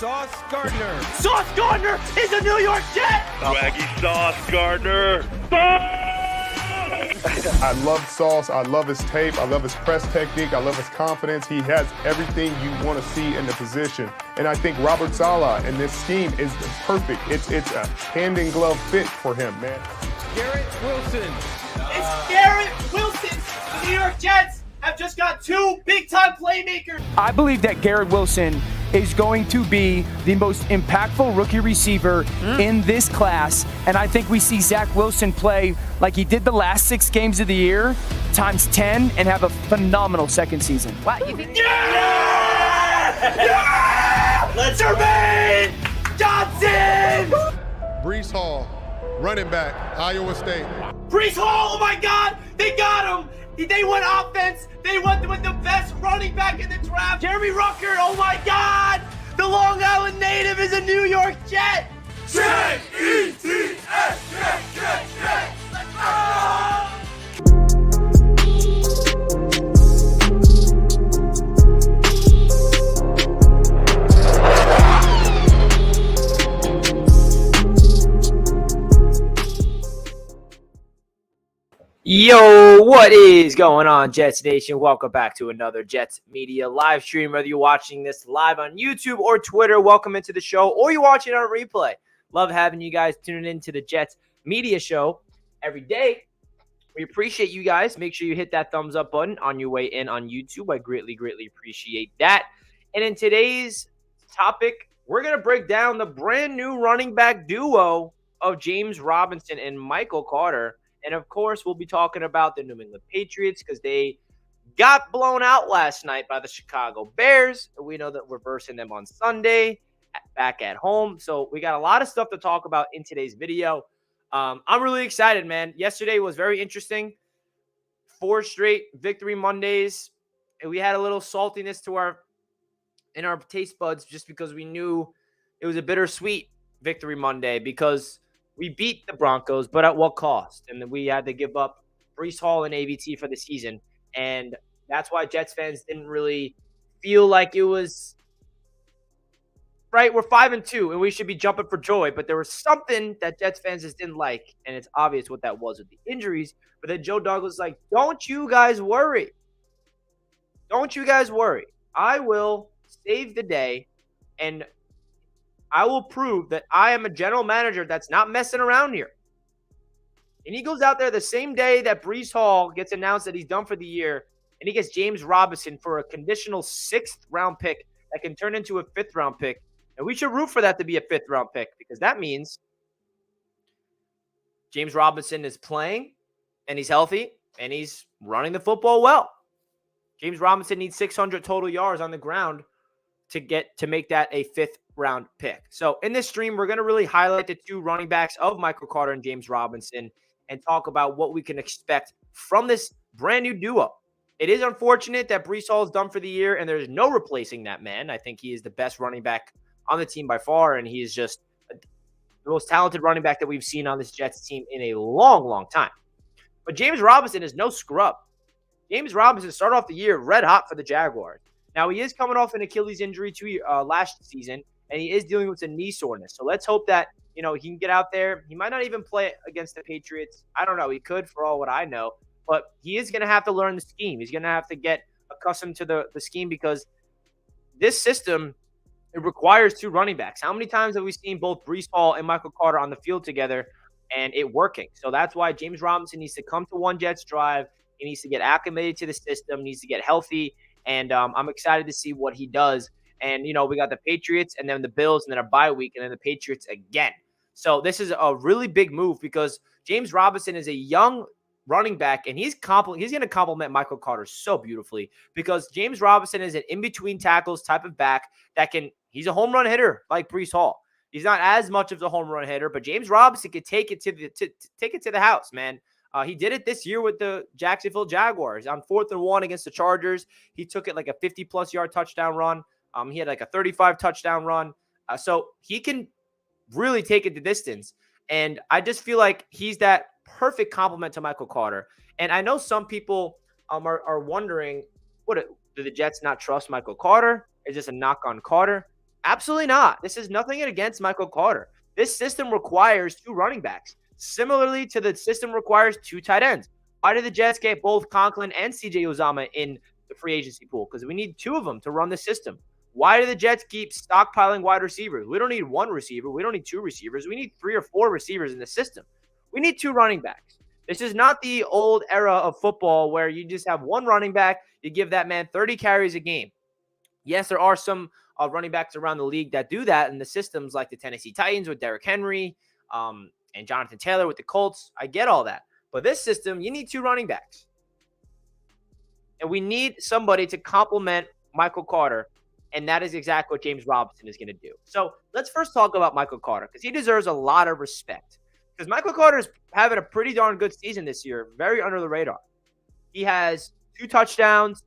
Sauce Gardner. Sauce Gardner is a New York Jet! Swaggy Sauce Gardner. I love Sauce. I love his tape. I love his press technique. I love his confidence. He has everything you want to see in the position. And I think Robert Saleh in this scheme is perfect. It's a hand-in-glove fit for him, man. Garrett Wilson. It's Garrett Wilson! The New York Jets have just got two big-time playmakers! I believe that Garrett Wilson is going to be the most impactful rookie receiver in this class. And I think we see Zach Wilson play like he did the last 6 games of the year, times 10, and have a phenomenal second season. Wow, you think? Yeah! Yeah! Let's Jermaine Johnson! Brees Hall, running back, Iowa State. Brees Hall, oh my God, they got him! They went offense. They went with the best running back in the draft. Jeremy Rucker, oh my God! The Long Island native is a New York Jet! J-E-T-S, Jet! Let's go! Yo, what is going on, Jets Nation? Welcome back to another Jets Media live stream. Whether you're watching this live on YouTube or Twitter, welcome into the show, or you're watching on a replay. Love having you guys tuning in to the Jets Media show every day. We appreciate you guys. Make sure you hit that thumbs up button on your way in on YouTube. I greatly appreciate that. And in today's topic, we're going to break down the brand new running back duo of James Robinson and Michael Carter. And, of course, we'll be talking about the New England Patriots because they got blown out last night by the Chicago Bears. We know that we're versing them on Sunday back at home. So we got a lot of stuff to talk about in today's video. I'm really excited, man. Yesterday was very interesting. 4 straight victory Mondays. And we had a little saltiness to our taste buds just because we knew it was a bittersweet victory Monday because we beat the Broncos, but at what cost? And then we had to give up Brees Hall and ABT for the season. And that's why Jets fans didn't really feel like it was right. We're 5-2, and we should be jumping for joy. But there was something that Jets fans just didn't like, and it's obvious what that was with the injuries. But then Joe Douglas was like, don't you guys worry. Don't you guys worry. I will save the day, and I will prove that I am a general manager that's not messing around here. And he goes out there the same day that Brees Hall gets announced that he's done for the year, and he gets James Robinson for a conditional 6th-round pick that can turn into a 5th-round pick. And we should root for that to be a 5th-round pick because that means James Robinson is playing, and he's healthy, and he's running the football well. James Robinson needs 600 total yards on the ground to make that a 5th-round pick. So in this stream, we're going to really highlight the 2 running backs of Michael Carter and James Robinson and talk about what we can expect from this brand new duo. It is unfortunate that Brees Hall is done for the year, and there's no replacing that man. I think he is the best running back on the team by far, and he is just the most talented running back that we've seen on this Jets team in a long time. But James Robinson is no scrub. James Robinson started off the year red hot for the Jaguars. Now, he is coming off an Achilles injury last season, and he is dealing with some knee soreness. So let's hope that, he can get out there. He might not even play against the Patriots. I don't know. He could for all what I know. But he is going to have to learn the scheme. He's going to have to get accustomed to the scheme because this system, it requires 2 running backs. How many times have we seen both Brees Hall and Michael Carter on the field together and it working? So that's why James Robinson needs to come to one Jets drive. He needs to get acclimated to the system, needs to get healthy. And I'm excited to see what he does. And, we got the Patriots and then the Bills and then a bye week and then the Patriots again. So this is a really big move because James Robinson is a young running back and he's going to complement Michael Carter so beautifully because James Robinson is an in-between tackles type of back he's a home run hitter like Brees Hall. He's not as much of a home run hitter, but James Robinson could take it to the house, man. He did it this year with the Jacksonville Jaguars on 4th and 1 against the Chargers. He took it like a 50-plus yard touchdown run. He had like a 35 touchdown run. So he can really take it the distance. And I just feel like he's that perfect complement to Michael Carter. And I know some people are wondering, do the Jets not trust Michael Carter? Is this a knock on Carter? Absolutely not. This is nothing against Michael Carter. This system requires 2 running backs, similarly to the system requires 2 tight ends. Why did the Jets get both Conklin and CJ Uzama in the free agency pool? Because we need 2 of them to run the system. Why do the Jets keep stockpiling wide receivers? We don't need 1 receiver. We don't need 2 receivers. We need 3 or 4 receivers in the system. We need 2 running backs. This is not the old era of football where you just have 1 running back. You give that man 30 carries a game. Yes, there are some running backs around the league that do that in the systems like the Tennessee Titans with Derrick Henry and Jonathan Taylor with the Colts. I get all that. But this system, you need 2 running backs. And we need somebody to complement Michael Carter, and that is exactly what James Robinson is going to do. So let's first talk about Michael Carter because he deserves a lot of respect. Because Michael Carter is having a pretty darn good season this year, very under the radar. He has 2 touchdowns.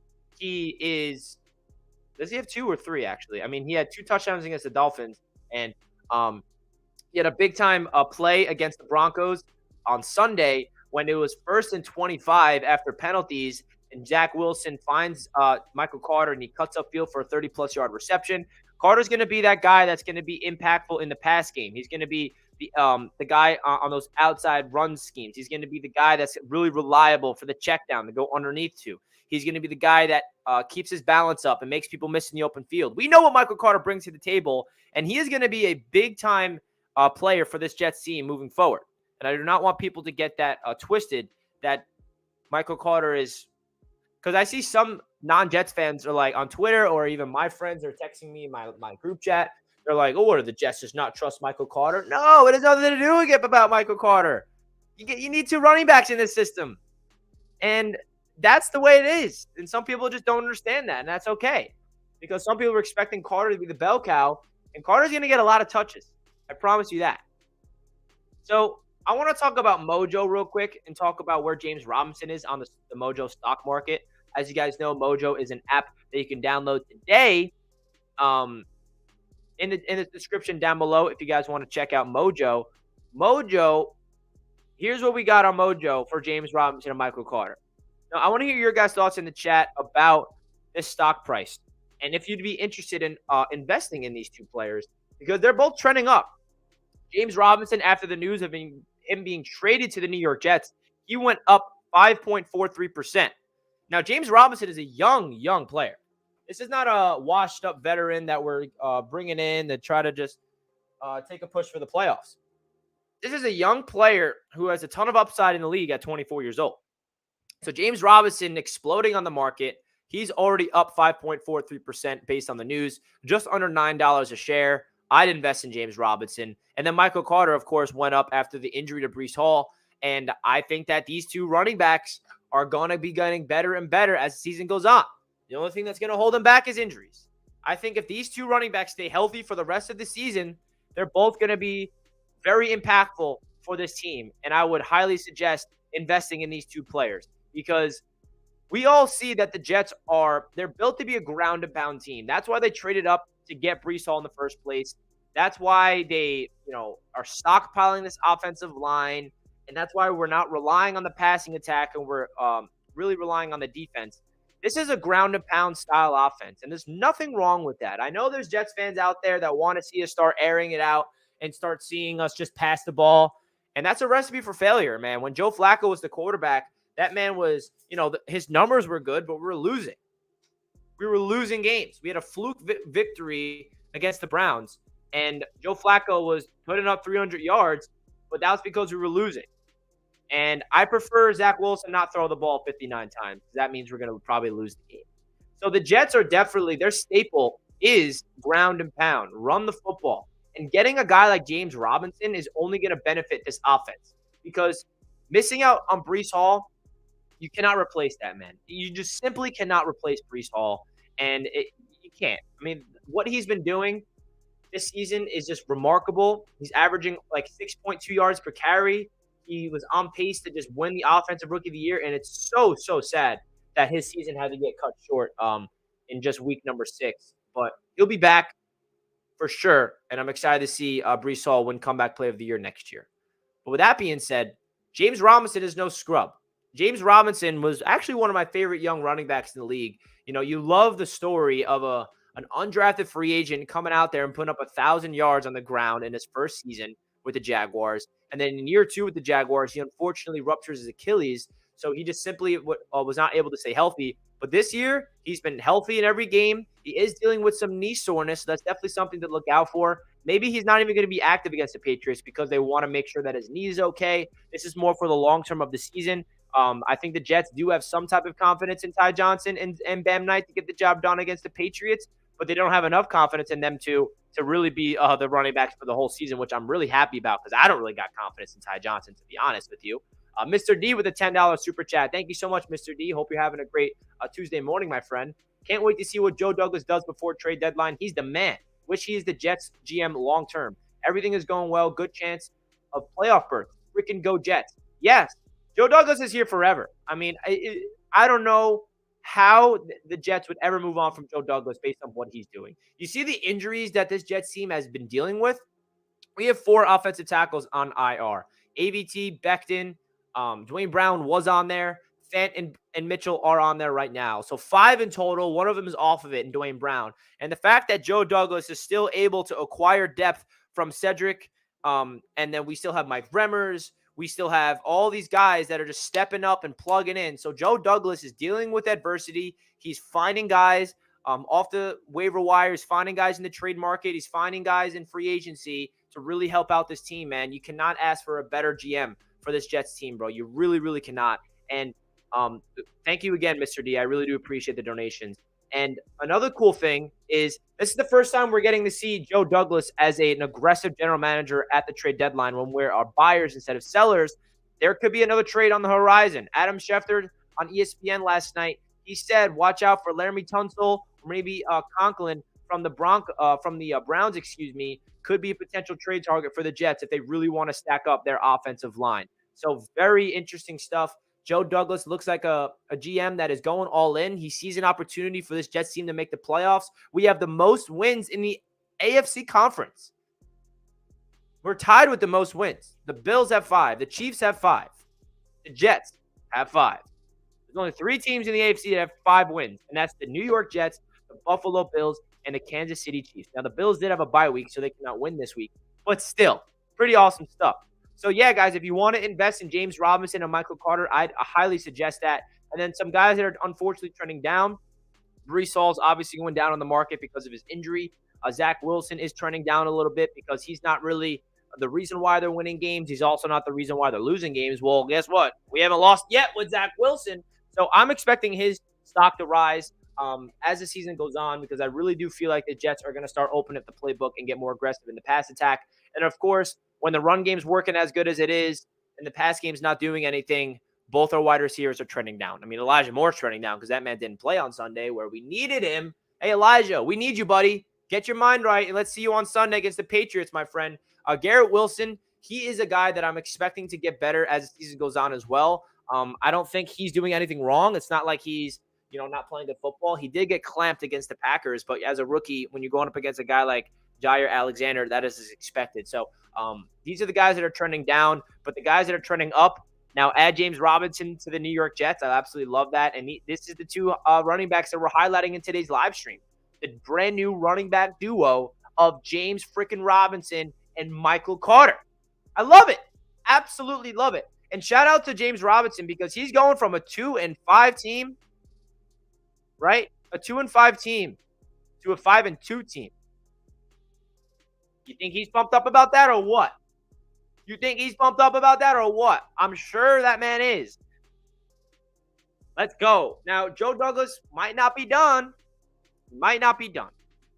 Does he have 2 or 3, actually? I mean, he had 2 touchdowns against the Dolphins, and he had a big-time play against the Broncos on Sunday when it was 1st and 25 after penalties, and Zach Wilson finds Michael Carter, and he cuts upfield for a 30-plus yard reception. Carter's going to be that guy that's going to be impactful in the pass game. He's going to be the guy on those outside run schemes. He's going to be the guy that's really reliable for the check down to go underneath to. He's going to be the guy that keeps his balance up and makes people miss in the open field. We know what Michael Carter brings to the table, and he is going to be a big-time player for this Jets team moving forward. And I do not want people to get that twisted that Michael Carter is – because I see some non-Jets fans are like on Twitter or even my friends are texting me in my group chat. They're like, oh, what, do the Jets just not trust Michael Carter? No, it has nothing to do with it about Michael Carter. You need 2 running backs in this system. And – that's the way it is. And some people just don't understand that. And that's okay. Because some people are expecting Carter to be the bell cow. And Carter's going to get a lot of touches. I promise you that. So I want to talk about Mojo real quick and talk about where James Robinson is on the Mojo stock market. As you guys know, Mojo is an app that you can download today. In the description down below, if you guys want to check out Mojo. Mojo, here's what we got on Mojo for James Robinson and Michael Carter. Now, I want to hear your guys' thoughts in the chat about this stock price and if you'd be interested in investing in these 2 players because they're both trending up. James Robinson, after the news of him being traded to the New York Jets, he went up 5.43%. Now, James Robinson is a young player. This is not a washed-up veteran that we're bringing in to try to just take a push for the playoffs. This is a young player who has a ton of upside in the league at 24 years old. So James Robinson exploding on the market. He's already up 5.43% based on the news, just under $9 a share. I'd invest in James Robinson. And then Michael Carter, of course, went up after the injury to Breece Hall. And I think that these 2 running backs are going to be getting better and better as the season goes on. The only thing that's going to hold them back is injuries. I think if these 2 running backs stay healthy for the rest of the season, they're both going to be very impactful for this team. And I would highly suggest investing in these 2 players. Because we all see that the Jets they're built to be a ground and pound team. That's why they traded up to get Breece Hall in the first place. That's why they, are stockpiling this offensive line. And that's why we're not relying on the passing attack and we're really relying on the defense. This is a ground and pound style offense. And there's nothing wrong with that. I know there's Jets fans out there that want to see us start airing it out and start seeing us just pass the ball. And that's a recipe for failure, man. When Joe Flacco was the quarterback, that man was, his numbers were good, but we were losing. We were losing games. We had a fluke victory against the Browns, and Joe Flacco was putting up 300 yards, but that was because we were losing. And I prefer Zach Wilson not throw the ball 59 times. That means we're going to probably lose the game. So the Jets are definitely, their staple is ground and pound, run the football. And getting a guy like James Robinson is only going to benefit this offense because missing out on Breece Hall, you cannot replace that, man. You just simply cannot replace Breece Hall, and you can't. I mean, what he's been doing this season is just remarkable. He's averaging like 6.2 yards per carry. He was on pace to just win the Offensive Rookie of the Year, and it's so sad that his season had to get cut short in just week number 6. But he'll be back for sure, and I'm excited to see Breece Hall win Comeback Player of the Year next year. But with that being said, James Robinson is no scrub. James Robinson was actually one of my favorite young running backs in the league. You love the story of a an undrafted free agent coming out there and putting up 1,000 yards on the ground in his first season with the Jaguars. And then in year 2 with the Jaguars, he unfortunately ruptures his Achilles. So he just simply was not able to stay healthy. But this year, he's been healthy in every game. He is dealing with some knee soreness. So that's definitely something to look out for. Maybe he's not even going to be active against the Patriots because they want to make sure that his knee is okay. This is more for the long term of the season. I think the Jets do have some type of confidence in Ty Johnson and Bam Knight to get the job done against the Patriots, but they don't have enough confidence in them to really be the running backs for the whole season, which I'm really happy about because I don't really got confidence in Ty Johnson, to be honest with you. Mr. D with a $10 super chat. Thank you so much, Mr. D. Hope you're having a great Tuesday morning, my friend. Can't wait to see what Joe Douglas does before trade deadline. He's the man. Wish he is the Jets GM long term. Everything is going well. Good chance of playoff berth. Freaking go Jets. Yes, Joe Douglas is here forever. I mean, I don't know how the Jets would ever move on from Joe Douglas based on what he's doing. You see the injuries that this Jets team has been dealing with? We have 4 offensive tackles on IR. AVT, Becton, Dwayne Brown was on there. Fant and Mitchell are on there right now. So 5 in total. One of them is off of it in Dwayne Brown. And the fact that Joe Douglas is still able to acquire depth from Cedric, and then we still have Mike Remmers. We still have all these guys that are just stepping up and plugging in. So Joe Douglas is dealing with adversity. He's finding guys off the waiver wires, finding guys in the trade market. He's finding guys in free agency to really help out this team, man. You cannot ask for a better GM for this Jets team, bro. You really, really cannot. And thank you again, Mr. D. I really do appreciate the donations. And another cool thing is this is the first time we're getting to see Joe Douglas as an aggressive general manager at the trade deadline when we are buyers instead of sellers. There could be another trade on the horizon. Adam Schefter on ESPN last night, he said, watch out for Laramie Tunsil or maybe Conklin from the Browns, could be a potential trade target for the Jets if they really want to stack up their offensive line. So very interesting stuff. Joe Douglas looks like a GM that is going all in. He sees an opportunity for this Jets team to make the playoffs. We have the most wins in the AFC conference. We're tied with the most wins. The Bills have 5. The Chiefs have 5. The Jets have 5. There's only 3 teams in the AFC that have 5 wins, and that's the New York Jets, the Buffalo Bills, and the Kansas City Chiefs. Now, the Bills did have a bye week, so they cannot win this week, but still, pretty awesome stuff. So, yeah, guys, if you want to invest in James Robinson and Michael Carter, I'd highly suggest that. And then some guys that are unfortunately trending down. Breece Hall's obviously going down on the market because of his injury. Zach Wilson is trending down a little bit because he's not really the reason why they're winning games. He's also not the reason why they're losing games. Well, guess what? We haven't lost yet with Zach Wilson. So I'm expecting his stock to rise as the season goes on because I really do feel like the Jets are going to start opening up the playbook and get more aggressive in the pass attack. And, of course, when the run game's working as good as it is and the pass game's not doing anything, both our wide receivers are trending down. I mean, Elijah Moore's trending down because that man didn't play on Sunday where we needed him. Hey, Elijah, we need you, buddy. Get your mind right, and let's see you on Sunday against the Patriots, my friend. Garrett Wilson, he is a guy that I'm expecting to get better as the season goes on as well. I don't think he's doing anything wrong. It's not like he's, not playing good football. He did get clamped against the Packers, but as a rookie, when you're going up against a guy like Jair Alexander, that is as expected. So these are the guys that are trending down, but the guys that are trending up, now add James Robinson to the New York Jets. I absolutely love that. And this is the 2 running backs that we're highlighting in today's live stream. The brand new running back duo of James freaking Robinson and Michael Carter. I love it. Absolutely love it. And shout out to James Robinson because he's going from a 2-5 team, right? A 2-5 team to a 5-2 team. You think he's pumped up about that or what? You think he's pumped up about that or what? I'm sure that man is. Let's go. Now, Joe Douglas might not be done. Might not be done.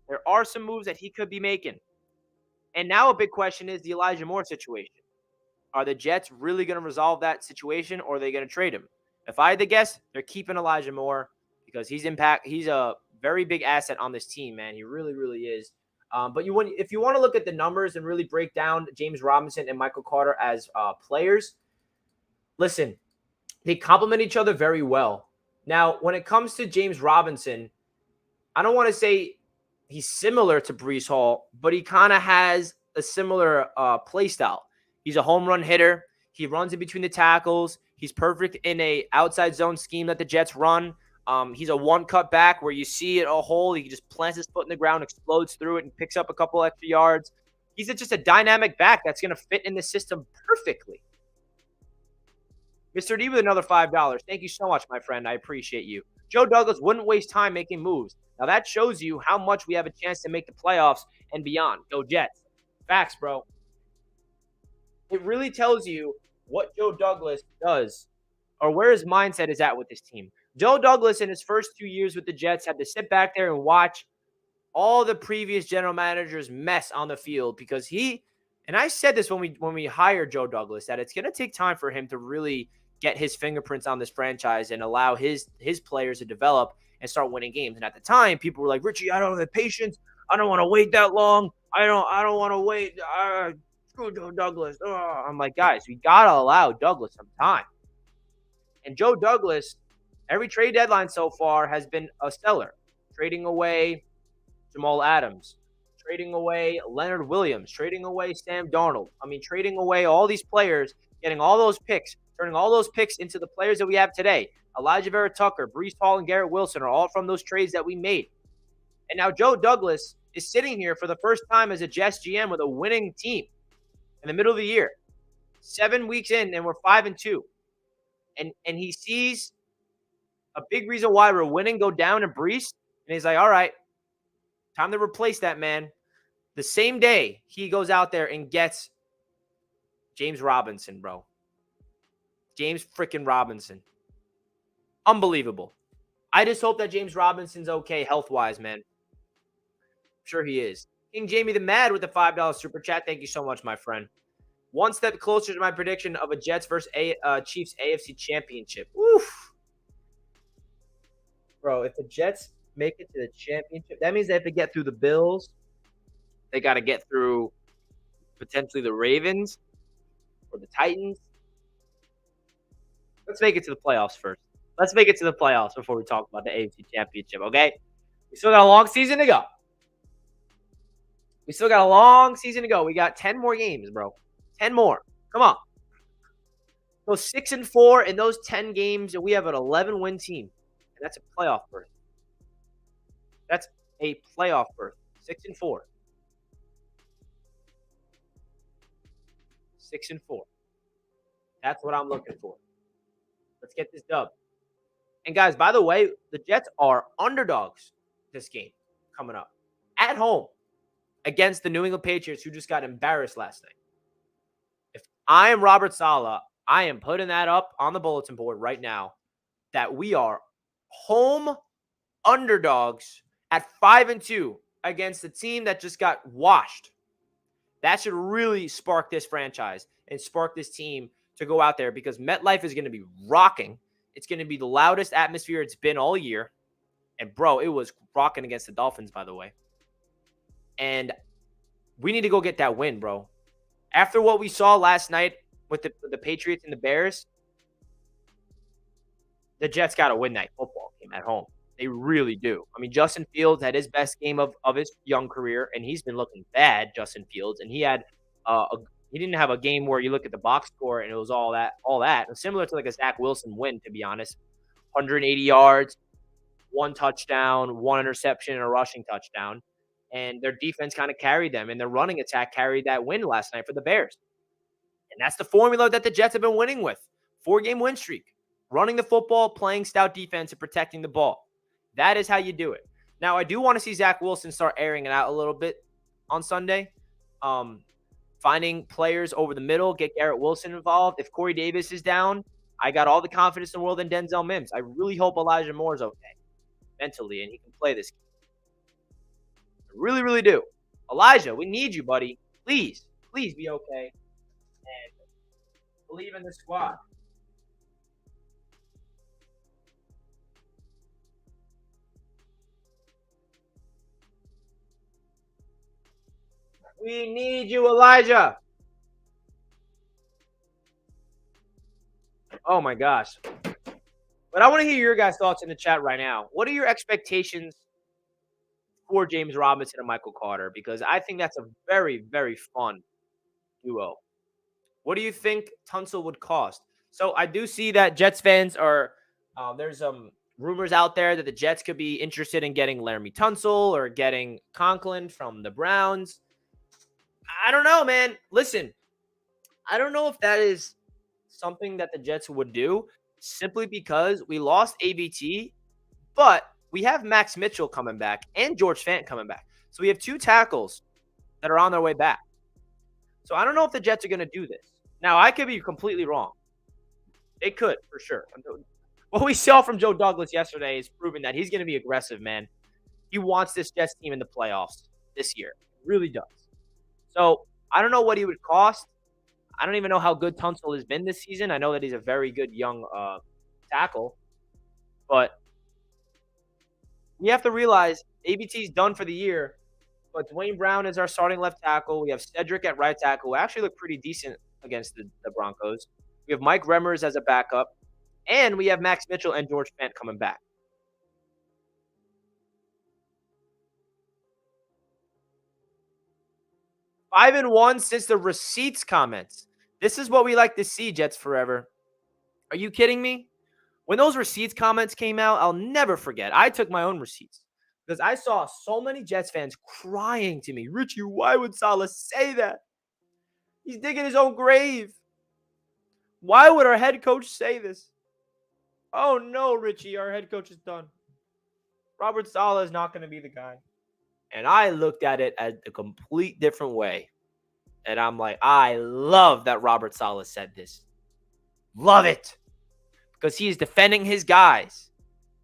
There are some moves that he could be making. And now a big question is the Elijah Moore situation. Are the Jets really going to resolve that situation or are they going to trade him? If I had to guess, they're keeping Elijah Moore because he's a very big asset on this team, man. He really, really is. But if you want to look at the numbers and really break down James Robinson and Michael Carter as players, listen, they complement each other very well. Now, when it comes to James Robinson, I don't want to say he's similar to Breece Hall, but he kind of has a similar play style. He's a home run hitter. He runs in between the tackles. He's perfect in a outside zone scheme that the Jets run. He's a one-cut back where you see it a hole. He just plants his foot in the ground, explodes through it, and picks up a couple extra yards. He's just a dynamic back that's going to fit in the system perfectly. Mr. D with another $5. Thank you so much, my friend. I appreciate you. Joe Douglas wouldn't waste time making moves. Now, that shows you how much we have a chance to make the playoffs and beyond. Go Jets. Facts, bro. It really tells you what Joe Douglas does or where his mindset is at with this team. Joe Douglas, in his first 2 years with the Jets, had to sit back there and watch all the previous general managers mess on the field because he – and I said this when we hired Joe Douglas, that it's going to take time for him to really get his fingerprints on this franchise and allow his players to develop and start winning games. And at the time, people were like, Richie, I don't have the patience. I don't want to wait that long. I don't want to wait. Screw Joe Douglas. I'm like, guys, we got to allow Douglas some time. And Joe Douglas, every trade deadline so far has been a stellar. Trading away Jamal Adams, trading away Leonard Williams, trading away Sam Darnold. I mean, trading away all these players, getting all those picks, turning all those picks into the players that we have today. Elijah Vera Tucker, Breece Hall, and Garrett Wilson are all from those trades that we made. And now Joe Douglas is sitting here for the first time as a Jets GM with a winning team in the middle of the year. 7 weeks in, and we're 5-2. And he sees a big reason why we're winning go down in Breece, and he's like, all right, time to replace that man. The same day, he goes out there and gets James Robinson, bro. James freaking Robinson. Unbelievable. I just hope that James Robinson's okay health-wise, man. I'm sure he is. King Jamie the Mad with the $5 super chat. Thank you so much, my friend. One step closer to my prediction of a Jets versus Chiefs AFC Championship. Oof. Bro, if the Jets make it to the championship, that means they have to get through the Bills. They got to get through potentially the Ravens or the Titans. Let's make it to the playoffs first. Let's make it to the playoffs before we talk about the AFC Championship, okay? We still got a long season to go. We got 10 more games, bro. 10 more. Come on. Go 6-4 in those 10 games, and we have an 11-win team. And that's a playoff berth. That's a playoff berth. 6-4. 6-4. That's what I'm looking for. Let's get this dub. And guys, by the way, the Jets are underdogs this game coming up at home against the New England Patriots, who just got embarrassed last night. If I am Robert Saleh, I am putting that up on the bulletin board right now that we are home underdogs at 5-2 against the team that just got washed. That should really spark this franchise and spark this team to go out there because MetLife is going to be rocking. It's going to be the loudest atmosphere it's been all year. And, bro, it was rocking against the Dolphins, by the way. And we need to go get that win, bro. After what we saw last night with the Patriots and the Bears, the Jets got to win that football game at home. They really do. I mean, Justin Fields had his best game of his young career, and he's been looking bad, Justin Fields. And he had he didn't have a game where you look at the box score and it was all that. It was similar to like a Zach Wilson win, to be honest. 180 yards, 1 touchdown, 1 interception, and a rushing touchdown. And their defense kind of carried them, and their running attack carried that win last night for the Bears. And that's the formula that the Jets have been winning with. 4-game win streak. Running the football, playing stout defense, and protecting the ball. That is how you do it. Now, I do want to see Zach Wilson start airing it out a little bit on Sunday. Finding players over the middle, get Garrett Wilson involved. If Corey Davis is down, I got all the confidence in the world in Denzel Mims. I really hope Elijah Moore is okay mentally and he can play this game. I really, really do. Elijah, we need you, buddy. Please be okay. And believe in the squad. We need you, Elijah. Oh, my gosh. But I want to hear your guys' thoughts in the chat right now. What are your expectations for James Robinson and Michael Carter? Because I think that's a very, very fun duo. What do you think Tunsil would cost? So I do see that Jets fans are there's rumors out there that the Jets could be interested in getting Laramie Tunsil or getting Conklin from the Browns. I don't know, man. Listen, I don't know if that is something that the Jets would do simply because we lost ABT, but we have Max Mitchell coming back and George Fant coming back. So we have 2 tackles that are on their way back. So I don't know if the Jets are going to do this. Now, I could be completely wrong. They could, for sure. What we saw from Joe Douglas yesterday is proving that he's going to be aggressive, man. He wants this Jets team in the playoffs this year. He really does. So I don't know what he would cost. I don't even know how good Tunsil has been this season. I know that he's a very good young tackle. But we have to realize ABT's done for the year. But Dwayne Brown is our starting left tackle. We have Cedric at right tackle, who actually looked pretty decent against the Broncos. We have Mike Remmers as a backup. And we have Max Mitchell and George Fant coming back. Five and 1 since the receipts comments. This is what we like to see, Jets Forever. Are you kidding me? When those receipts comments came out, I'll never forget. I took my own receipts because I saw so many Jets fans crying to me. Richie, why would Saleh say that? He's digging his own grave. Why would our head coach say this? Oh no, Richie, our head coach is done. Robert Saleh is not going to be the guy. And I looked at it as a complete different way. And I'm like, I love that Robert Saleh said this. Love it. Because he is defending his guys.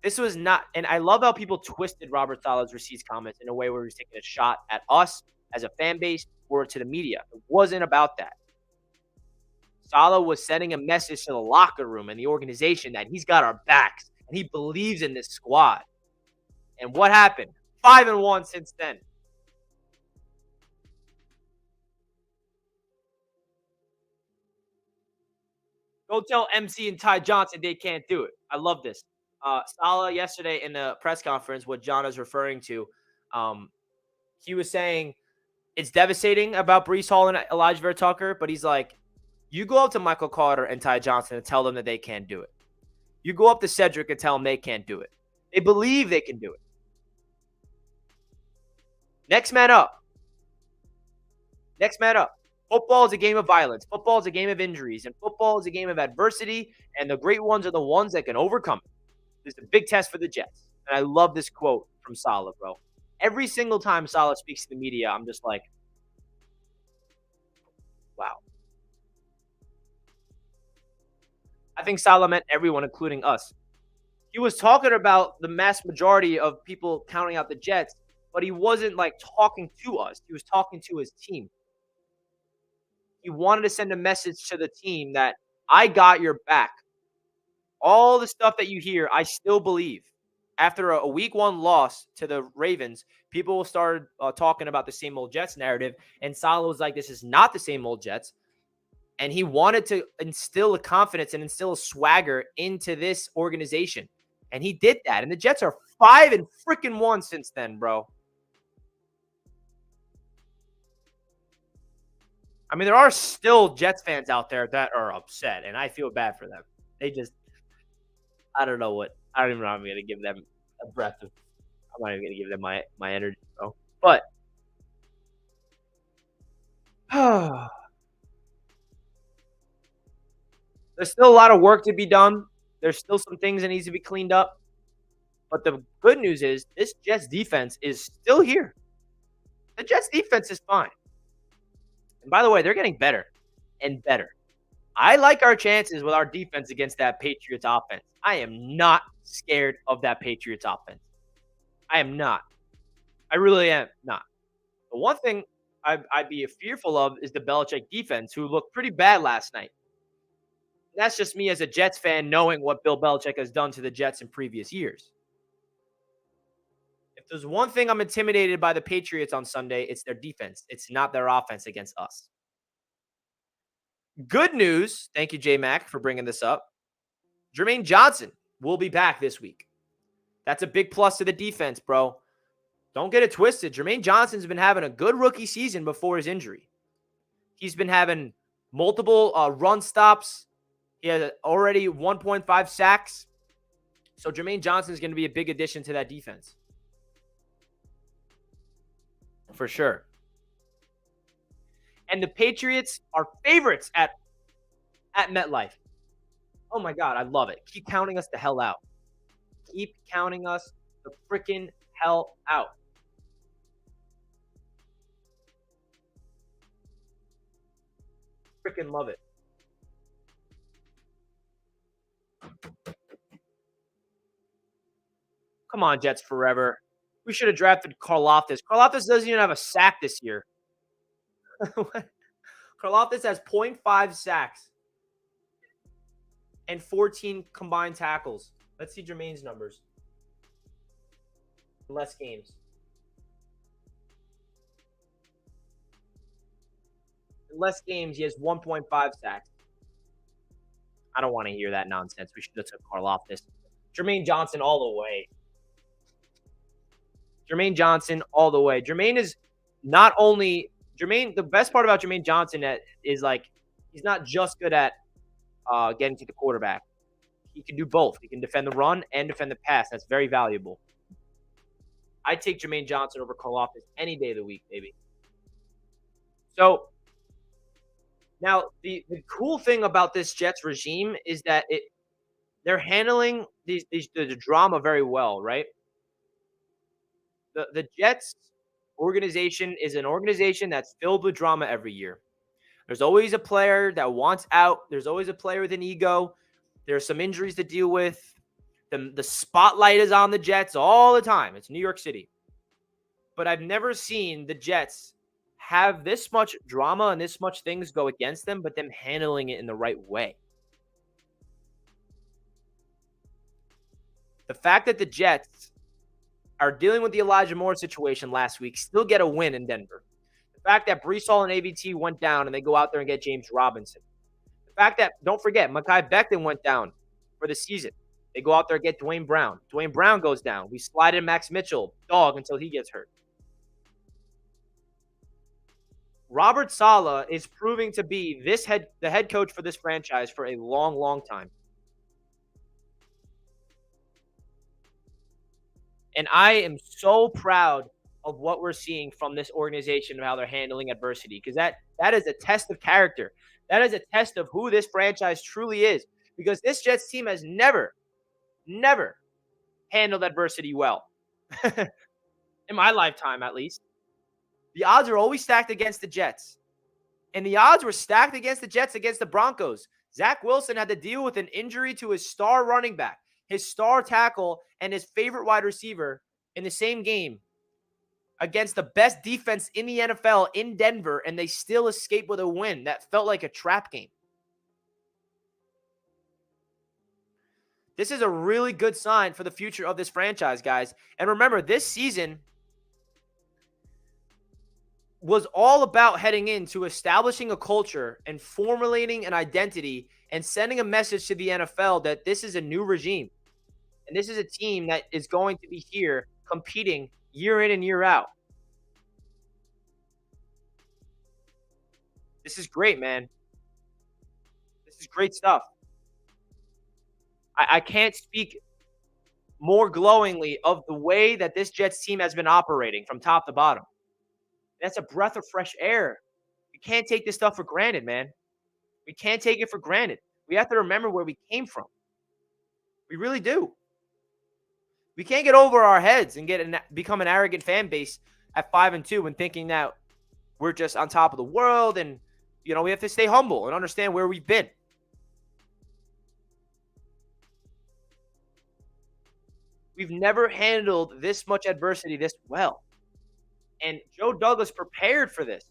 This was not, and I love how people twisted Robert Saleh's receipts comments in a way where he was taking a shot at us as a fan base or to the media. It wasn't about that. Saleh was sending a message to the locker room and the organization that he's got our backs and he believes in this squad. And what happened? 5 and 1 since then. Go tell MC and Ty Johnson they can't do it. I love this. Saleh yesterday in the press conference, what John is referring to, he was saying it's devastating about Breece Hall and Elijah Vera Tucker, but he's like, you go up to Michael Carter and Ty Johnson and tell them that they can't do it. You go up to Cedric and tell them they can't do it. They believe they can do it. Next man up. Next man up. Football is a game of violence. Football is a game of injuries. And football is a game of adversity. And the great ones are the ones that can overcome it. This is a big test for the Jets. And I love this quote from Saleh, bro. Every single time Saleh speaks to the media, I'm just like, wow. I think Saleh meant everyone, including us. He was talking about the mass majority of people counting out the Jets, but he wasn't like talking to us. He was talking to his team. He wanted to send a message to the team that I got your back. All the stuff that you hear, I still believe. After a week 1 loss to the Ravens, people started talking about the same old Jets narrative. And Saleh was like, this is not the same old Jets. And he wanted to instill a confidence and instill a swagger into this organization. And he did that. And the Jets are 5 and freaking 1 since then, bro. I mean, there are still Jets fans out there that are upset, and I feel bad for them. They just, I don't know what, I don't even know how I'm going to give them a breath of, I'm not even going to give them my energy, bro. But, there's still a lot of work to be done. There's still some things that needs to be cleaned up. But the good news is this Jets defense is still here. The Jets defense is fine. And by the way, they're getting better and better. I like our chances with our defense against that Patriots offense. I am not scared of that Patriots offense. I am not. I really am not. The one thing I'd be fearful of is the Belichick defense, who looked pretty bad last night. That's just me as a Jets fan knowing what Bill Belichick has done to the Jets in previous years. If there's one thing I'm intimidated by the Patriots on Sunday, it's their defense. It's not their offense against us. Good news. Thank you, J-Mac, for bringing this up. Jermaine Johnson will be back this week. That's a big plus to the defense, bro. Don't get it twisted. Jermaine Johnson's been having a good rookie season before his injury. He's been having multiple run stops. He had already 1.5 sacks. So Jermaine Johnson is going to be a big addition to that defense. For sure. And the Patriots are favorites at MetLife. Oh my God, I love it. Keep counting us the hell out. Keep counting us the freaking hell out. Freaking love it. Come on, Jets forever. We should have drafted Karlaftis. Karlaftis doesn't even have a sack this year. Karlaftis has 0.5 sacks and 14 combined tackles. Let's see Jermaine's numbers. Less games. In less games, he has 1.5 sacks. I don't want to hear that nonsense. We should have took Karlaftis. Jermaine Johnson all the way. Jermaine Johnson all the way. Jermaine is not only Jermaine. The best part about Jermaine Johnson is like he's not just good at getting to the quarterback. He can do both. He can defend the run and defend the pass. That's very valuable. I take Jermaine Johnson over Karlaftis any day of the week, baby. So now the cool thing about this Jets regime is that they're handling the drama very well, right? The Jets organization is an organization that's filled with drama every year. There's always a player that wants out. There's always a player with an ego. There's some injuries to deal with. The spotlight is on the Jets all the time. It's New York City. But I've never seen the Jets have this much drama and this much things go against them, but them handling it in the right way. The fact that the Jets are dealing with the Elijah Moore situation last week, still get a win in Denver. The fact that Brees Hall and AVT went down and they go out there and get James Robinson. The fact that, don't forget, Mekhi Becton went down for the season. They go out there and get Dwayne Brown. Dwayne Brown goes down. We slide in Max Mitchell, dog, until he gets hurt. Robert Saleh is proving to be the head coach for this franchise for a long, long time. And I am so proud of what we're seeing from this organization and how they're handling adversity, because that is a test of character. That is a test of who this franchise truly is, because this Jets team has never handled adversity well. In my lifetime, at least. The odds are always stacked against the Jets. And the odds were stacked against the Jets against the Broncos. Zach Wilson had to deal with an injury to his star running back, his star tackle, and his favorite wide receiver in the same game against the best defense in the NFL in Denver, and they still escaped with a win that felt like a trap game. This is a really good sign for the future of this franchise, guys. And remember, this season was all about heading into establishing a culture and formulating an identity and sending a message to the NFL that this is a new regime. And this is a team that is going to be here competing year in and year out. This is great, man. This is great stuff. I can't speak more glowingly of the way that this Jets team has been operating from top to bottom. That's a breath of fresh air. We can't take this stuff for granted, man. We can't take it for granted. We have to remember where we came from. We really do. We can't get over our heads and become an arrogant fan base at 5-2 and thinking that we're just on top of the world, and we have to stay humble and understand where we've been. We've never handled this much adversity this well. And Joe Douglas prepared for this.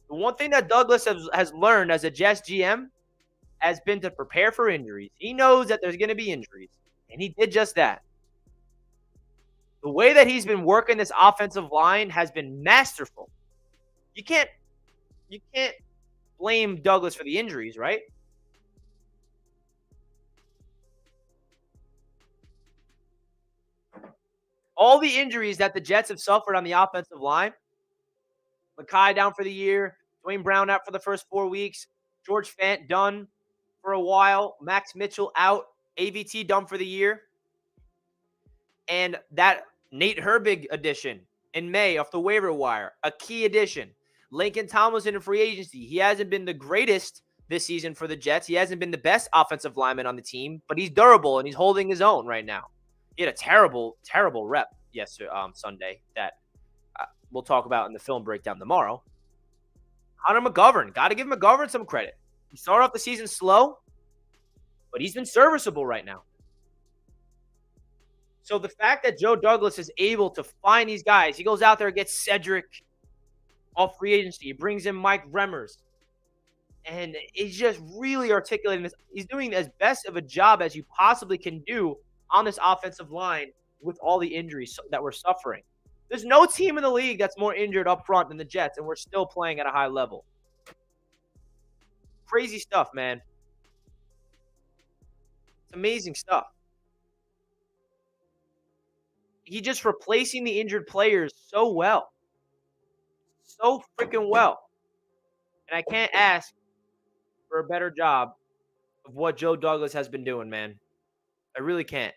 The one thing that Douglas has learned as a Jets GM has been to prepare for injuries. He knows that there's going to be injuries, and he did just that. The way that he's been working this offensive line has been masterful. You can't blame Douglas for the injuries, right? All the injuries that the Jets have suffered on the offensive line, Mekhi down for the year, Dwayne Brown out for the first 4 weeks, George Fant done for a while, Max Mitchell out, AVT done for the year. And that Nate Herbig addition in May off the waiver wire, a key addition. Lincoln Tomlinson in free agency. He hasn't been the greatest this season for the Jets. He hasn't been the best offensive lineman on the team, but he's durable and he's holding his own right now. He had a terrible, terrible rep yesterday, Sunday that we'll talk about in the film breakdown tomorrow. Hunter McGovern. Got to give McGovern some credit. He started off the season slow, but he's been serviceable right now. So the fact that Joe Douglas is able to find these guys, he goes out there and gets Cedric off free agency. He brings in Mike Remmers. And he's just really articulating this. He's doing as best of a job as you possibly can do on this offensive line with all the injuries that we're suffering. There's no team in the league that's more injured up front than the Jets, and we're still playing at a high level. Crazy stuff, man. It's amazing stuff. He's just replacing the injured players so well. So freaking well. And I can't ask for a better job of what Joe Douglas has been doing, man. I really can't.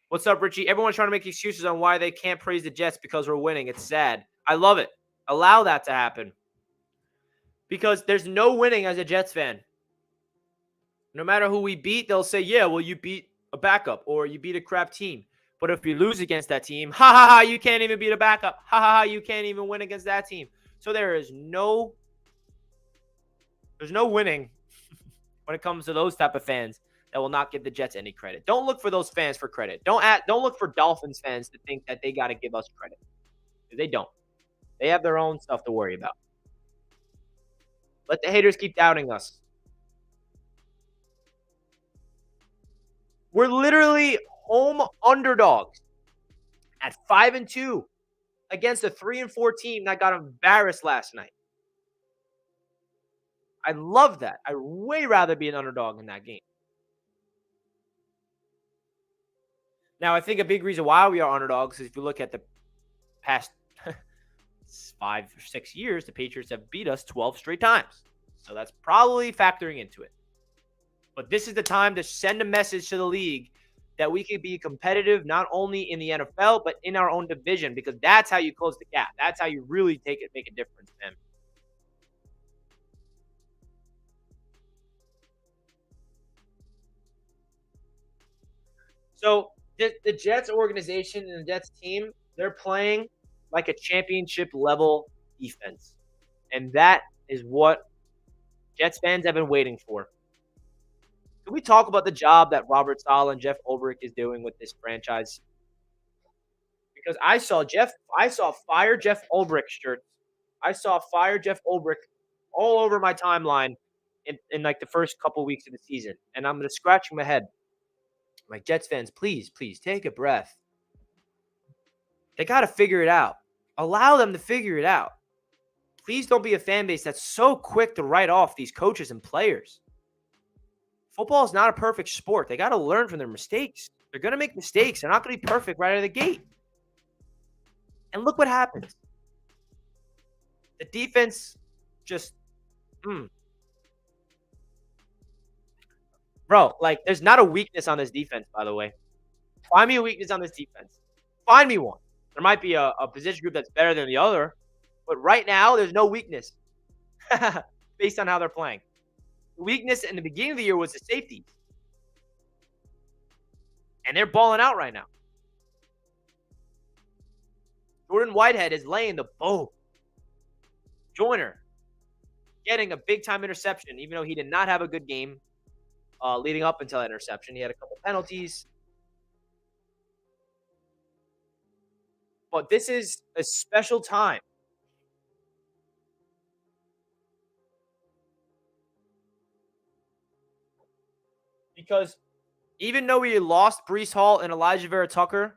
What's up, Richie? Everyone's trying to make excuses on why they can't praise the Jets because we're winning. It's sad. I love it. Allow that to happen. Because there's no winning as a Jets fan. No matter who we beat, they'll say, yeah, well, you beat a backup or you beat a crap team. But if you lose against that team, ha ha ha, you can't even beat a backup. Ha ha ha, you can't even win against that team. So there's no winning when it comes to those type of fans that will not give the Jets any credit. Don't look for those fans for credit. Don't look for Dolphins fans to think that they got to give us credit. They don't. They have their own stuff to worry about. Let the haters keep doubting us. We're literally home underdogs at 5-2 against a 3-4 team that got embarrassed last night. I love that. I'd way rather be an underdog in that game. Now, I think a big reason why we are underdogs is if you look at the past 5 or 6 years, the Patriots have beat us 12 straight times. So that's probably factoring into it. But this is the time to send a message to the league that we could be competitive not only in the NFL, but in our own division, because that's how you close the gap. That's how you really make a difference, man. So the Jets organization and the Jets team, they're playing like a championship level defense. And that is what Jets fans have been waiting for. Can we talk about the job that Robert Saleh and Jeff Ulbrich is doing with this franchise? Because I saw fire Jeff Ulbrich shirts. I saw fire Jeff Ulbrich all over my timeline in like the first couple weeks of the season. And I'm going to scratch my head. My Jets fans, please take a breath. They got to figure it out. Allow them to figure it out. Please don't be a fan base that's so quick to write off these coaches and players. Football is not a perfect sport. They got to learn from their mistakes. They're going to make mistakes. They're not going to be perfect right out of the gate. And look what happens. The defense just, Bro, like, there's not a weakness on this defense, by the way. Find me a weakness on this defense. Find me one. There might be a position group that's better than the other, but right now, there's no weakness based on how they're playing. The weakness in the beginning of the year was the safeties. And they're balling out right now. Jordan Whitehead is laying the boom. Joyner getting a big-time interception, even though he did not have a good game leading up until that interception. He had a couple penalties. But this is a special time. Because even though we lost Breece Hall and Elijah Vera Tucker,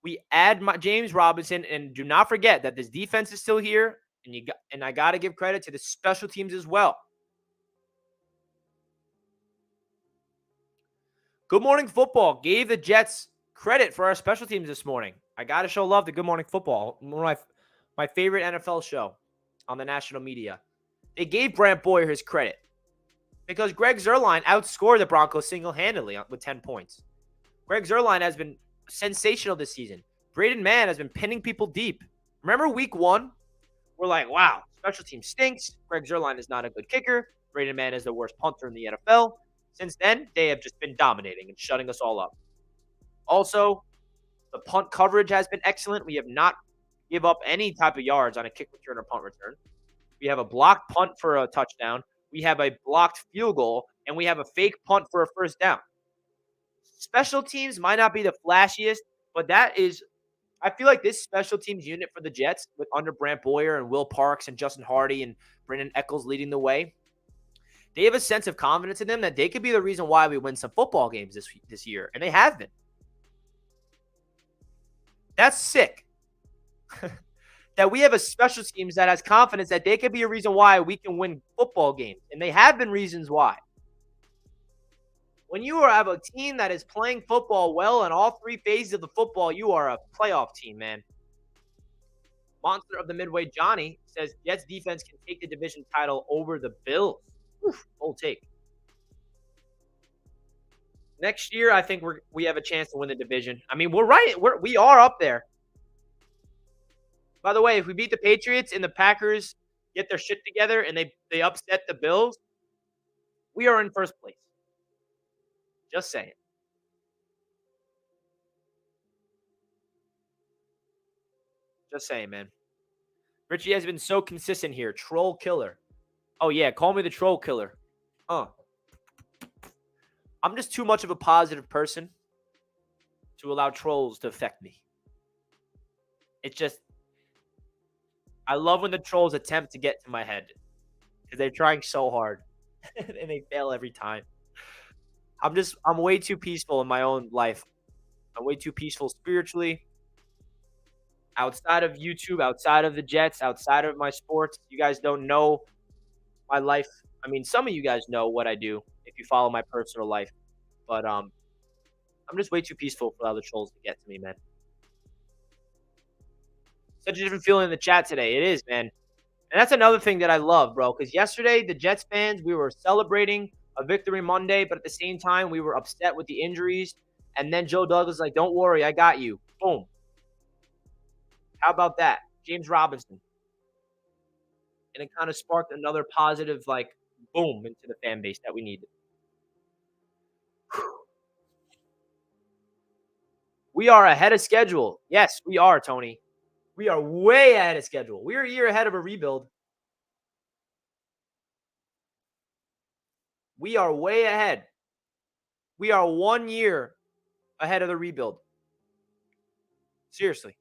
we add James Robinson, and do not forget that this defense is still here, and I got to give credit to the special teams as well. Good Morning Football gave the Jets credit for our special teams this morning. I got to show love to Good Morning Football, one of my favorite NFL show on the national media. They gave Brant Boyer his credit. because Greg Zuerlein outscored the Broncos single-handedly with 10 points. Greg Zuerlein has been sensational this season. Braden Mann has been pinning people deep. Remember week 1? We're like, wow, special team stinks. Greg Zuerlein is not a good kicker. Braden Mann is the worst punter in the NFL. Since then, they have just been dominating and shutting us all up. Also, the punt coverage has been excellent. We have not give up any type of yards on a kick return or punt return. We have a blocked punt for a touchdown. We have a blocked field goal, and we have a fake punt for a first down. Special teams might not be the flashiest, but I feel like this special teams unit for the Jets, with under Brant Boyer and Will Parks and Justin Hardy and Brandon Eccles leading the way, they have a sense of confidence in them that they could be the reason why we win some football games this year, and they have been. That's sick. That we have a special teams that has confidence that they could be a reason why we can win football games, and they have been reasons why. When you have a team that is playing football well in all 3 phases of the football, you are a playoff team, man. Monster of the Midway Johnny says Jets defense can take the division title over the Bills. Oof, bold take. Next year, I think we have a chance to win the division. I mean, we're right. We are up there. By the way, if we beat the Patriots and the Packers get their shit together and they upset the Bills, we are in first place. Just saying. Just saying, man. Richie has been so consistent here. Troll killer. Oh, yeah. Call me the troll killer. I'm just too much of a positive person to allow trolls to affect me. It's just, I love when the trolls attempt to get to my head because they're trying so hard and they fail every time. I'm way too peaceful in my own life. I'm way too peaceful spiritually. Outside of YouTube, outside of the Jets, outside of my sports, you guys don't know my life. I mean, some of you guys know what I do if you follow my personal life. But I'm just way too peaceful for other trolls to get to me, man. Such a different feeling in the chat today. It is, man. And that's another thing that I love, bro. Because yesterday, the Jets fans, we were celebrating a victory Monday, but at the same time, we were upset with the injuries. And then Joe Douglas was like, don't worry, I got you. Boom. How about that? James Robinson. And it kind of sparked another positive, like, boom into the fan base that we needed. We are ahead of schedule. Yes, we are, Tony. We are way ahead of schedule. We're a year ahead of a rebuild. We are way ahead. We are 1 year ahead of the rebuild. Seriously.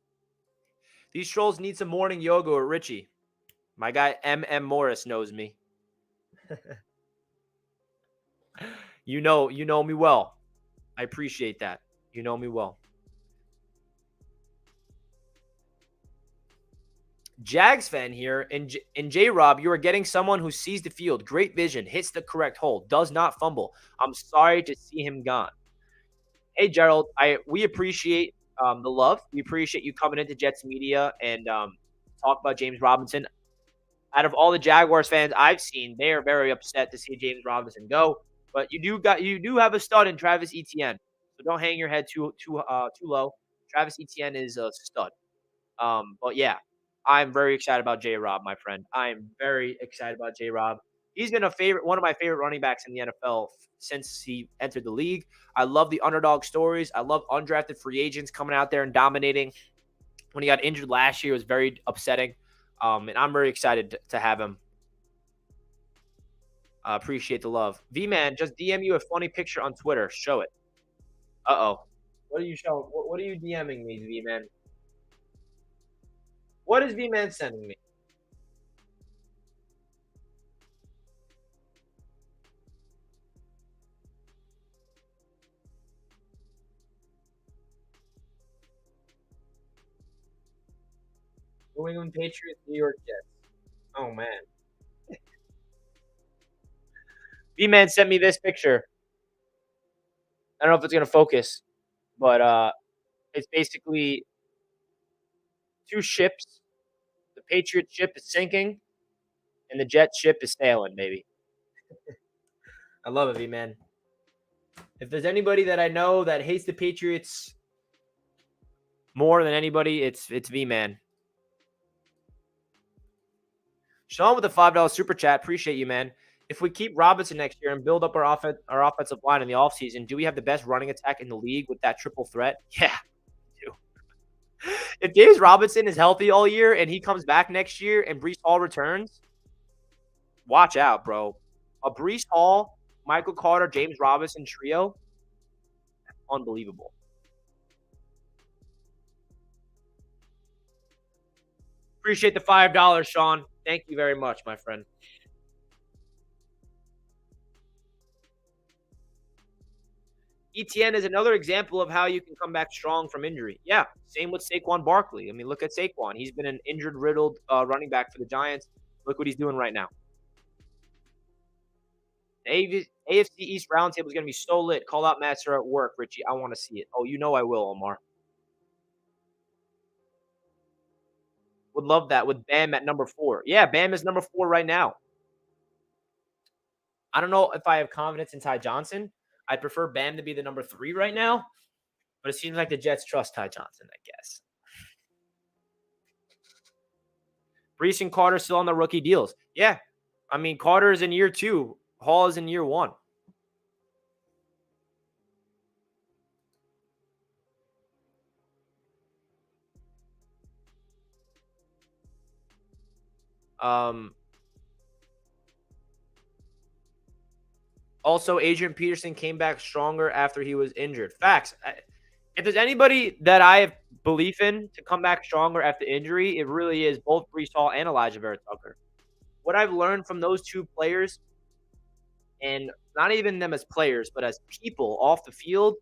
These trolls need some morning yoga or Richie. My guy M.M. Morris knows me. You know me well. I appreciate that. You know me well. Jags fan here. In J-Rob, you are getting someone who sees the field, great vision, hits the correct hole, does not fumble. I'm sorry to see him gone. Hey, Gerald, we appreciate the love. We appreciate you coming into Jets Media and talk about James Robinson. Out of all the Jaguars fans I've seen, they are very upset to see James Robinson go. But you do have a stud in Travis Etienne, so don't hang your head too low. Travis Etienne is a stud. But yeah, I'm very excited about J-Rob, my friend. I am very excited about J-Rob. He's been one of my favorite running backs in the NFL since he entered the league. I love the underdog stories. I love undrafted free agents coming out there and dominating. When he got injured last year, it was very upsetting. And I'm very excited to have him. Appreciate the love. V-Man, just DM you a funny picture on Twitter. Show it. Uh-oh. What are you showing? What are you DMing me, V-Man? What is V-Man sending me? New England Patriots, New York Jets. Oh, man. V-Man sent me this picture. I don't know if it's going to focus, but it's basically two ships. The Patriot ship is sinking, and the Jet ship is sailing, baby. I love it, V-Man. If there's anybody that I know that hates the Patriots more than anybody, it's V-Man. Sean with the $5 super chat. Appreciate you, man. If we keep Robinson next year and build up our offensive line in the offseason, do we have the best running attack in the league with that triple threat? Yeah, we do. If James Robinson is healthy all year and he comes back next year and Breece Hall returns, watch out, bro. A Breece Hall, Michael Carter, James Robinson trio, unbelievable. Appreciate the $5, Sean. Thank you very much, my friend. ETN is another example of how you can come back strong from injury. Yeah, same with Saquon Barkley. I mean, look at Saquon. He's been an injured-riddled running back for the Giants. Look what he's doing right now. The AFC East Roundtable is going to be so lit. Call out Master at work, Richie. I want to see it. Oh, you know I will, Omar. Would love that with Bam at number 4. Yeah, Bam is number 4 right now. I don't know if I have confidence in Ty Johnson. I'd prefer Bam to be the number 3 right now, but it seems like the Jets trust Ty Johnson, I guess. Breece and Carter still on the rookie deals. Yeah, I mean, Carter is in year 2. Hall is in year 1. Also, Adrian Peterson came back stronger after he was injured. Facts. If there's anybody that I have belief in to come back stronger after injury, it really is both Breece Hall and Elijah Vera Tucker. What I've learned from those two players, and not even them as players, but as people off the field,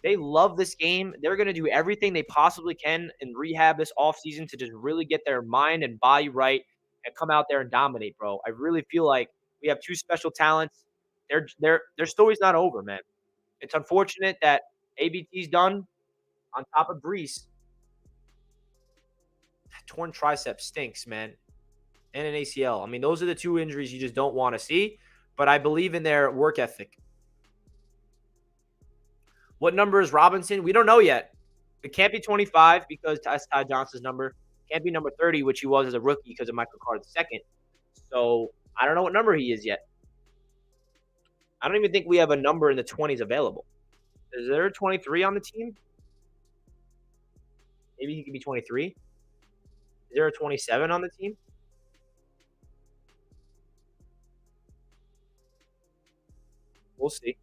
they love this game. They're going to do everything they possibly can in rehab this offseason to just really get their mind and body right and come out there and dominate, bro. I really feel like we have two special talents. Their story's not over, man. It's unfortunate that ABT's done on top of Breece. Torn tricep stinks, man. And an ACL. I mean, those are the two injuries you just don't want to see, but I believe in their work ethic. What number is Robinson? We don't know yet. It can't be 25 because that's Ty Johnson's number. It can't be number 30, which he was as a rookie because of Michael Carter's second. So I don't know what number he is yet. I don't even think we have a number in the 20s available. Is there a 23 on the team? Maybe he could be 23. Is there a 27 on the team? We'll see.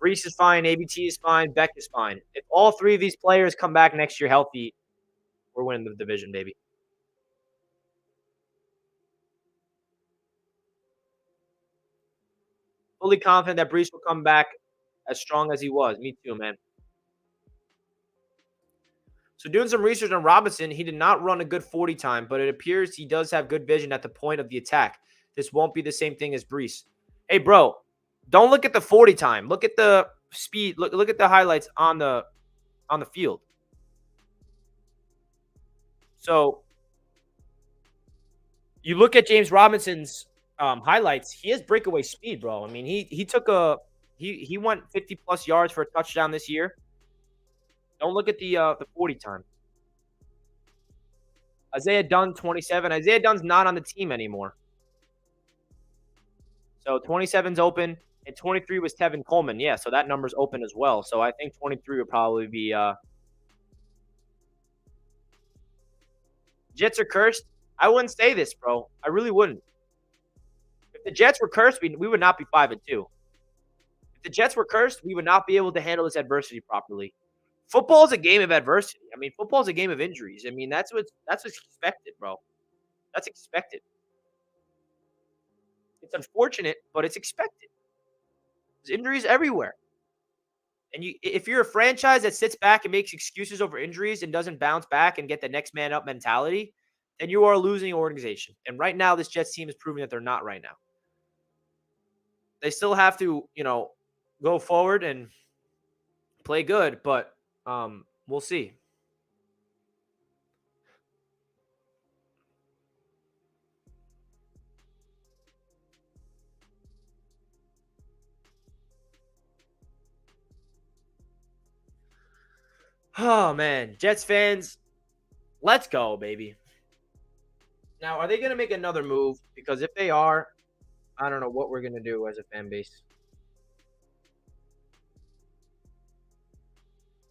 Breece is fine. ABT is fine. Beck is fine. If all three of these players come back next year healthy, we're winning the division, baby. Fully confident that Breece will come back as strong as he was. Me too, man. So doing some research on Robinson, he did not run a good 40 time, but it appears he does have good vision at the point of the attack. This won't be the same thing as Breece. Hey, bro, don't look at the 40 time. Look at the speed. Look at the highlights on the field. So you look at James Robinson's highlights. He has breakaway speed, bro. I mean, he went 50 plus yards for a touchdown this year. Don't look at the 40 time. Isaiah Dunn, 27. Isaiah Dunn's not on the team anymore. So 27's open, and 23 was Tevin Coleman. Yeah, so that number's open as well. So I think 23 would probably be Jets are cursed. I wouldn't say this, bro. I really wouldn't. If the Jets were cursed, we would not be 5-2. If the Jets were cursed, we would not be able to handle this adversity properly. Football is a game of adversity. I mean, football is a game of injuries. I mean, that's what's expected, bro. That's expected. It's unfortunate, but it's expected. There's injuries everywhere. And if you're a franchise that sits back and makes excuses over injuries and doesn't bounce back and get the next man up mentality, then you are a losing organization. And right now, this Jets team is proving that they're not right now. They still have to, go forward and play good, but we'll see. Oh, man. Jets fans, let's go, baby. Now, are they going to make another move? Because if they are, I don't know what we're going to do as a fan base.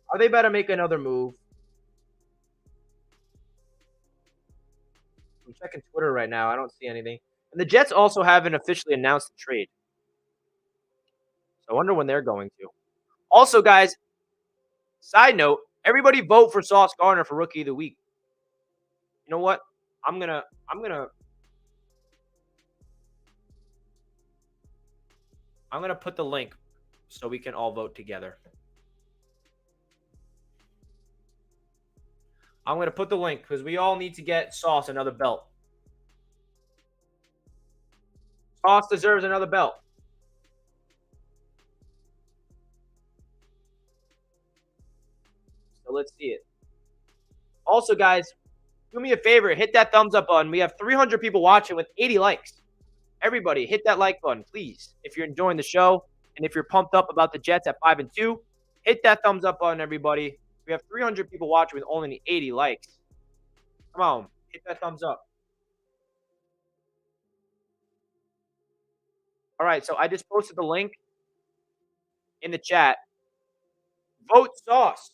Are they about to make another move? I'm checking Twitter right now. I don't see anything. And the Jets also haven't officially announced the trade. So I wonder when they're going to. Also, guys, side note, everybody vote for Sauce Gardner for Rookie of the Week. You know what? I'm gonna put the link so we can all vote together. I'm gonna put the link because we all need to get Sauce another belt. Sauce deserves another belt. So let's see it. Also, guys, do me a favor, hit that thumbs up button. We have 300 people watching with 80 likes. Everybody, hit that like button, please. If you're enjoying the show and if you're pumped up about the Jets at 5-2, hit that thumbs up button, everybody. We have 300 people watching with only 80 likes. Come on, hit that thumbs up. All right, so I just posted the link in the chat. Vote Sauce.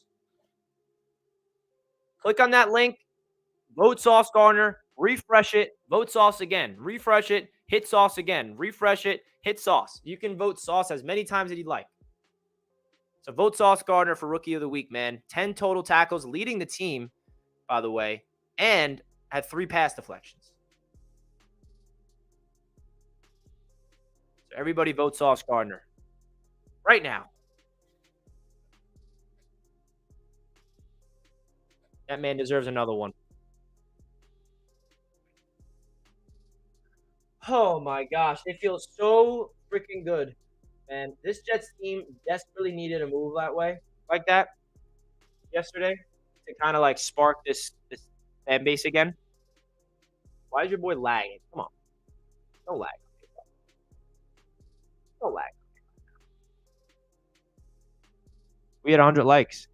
Click on that link. Vote Sauce Gardner. Refresh it. Vote Sauce again. Refresh it. Hit Sauce again. Refresh it. Hit Sauce. You can vote Sauce as many times as you'd like. So vote Sauce Gardner for Rookie of the Week, man. 10 total tackles, leading the team, by the way, and had 3 pass deflections. So everybody vote Sauce Gardner right now. That man deserves another one. Oh my gosh, it feels so freaking good. And this Jets team desperately needed a move that way, like that, yesterday, to kind of like spark this fan base again. Why is your boy lagging? Come on, no lag, no lag. We had 100 likes.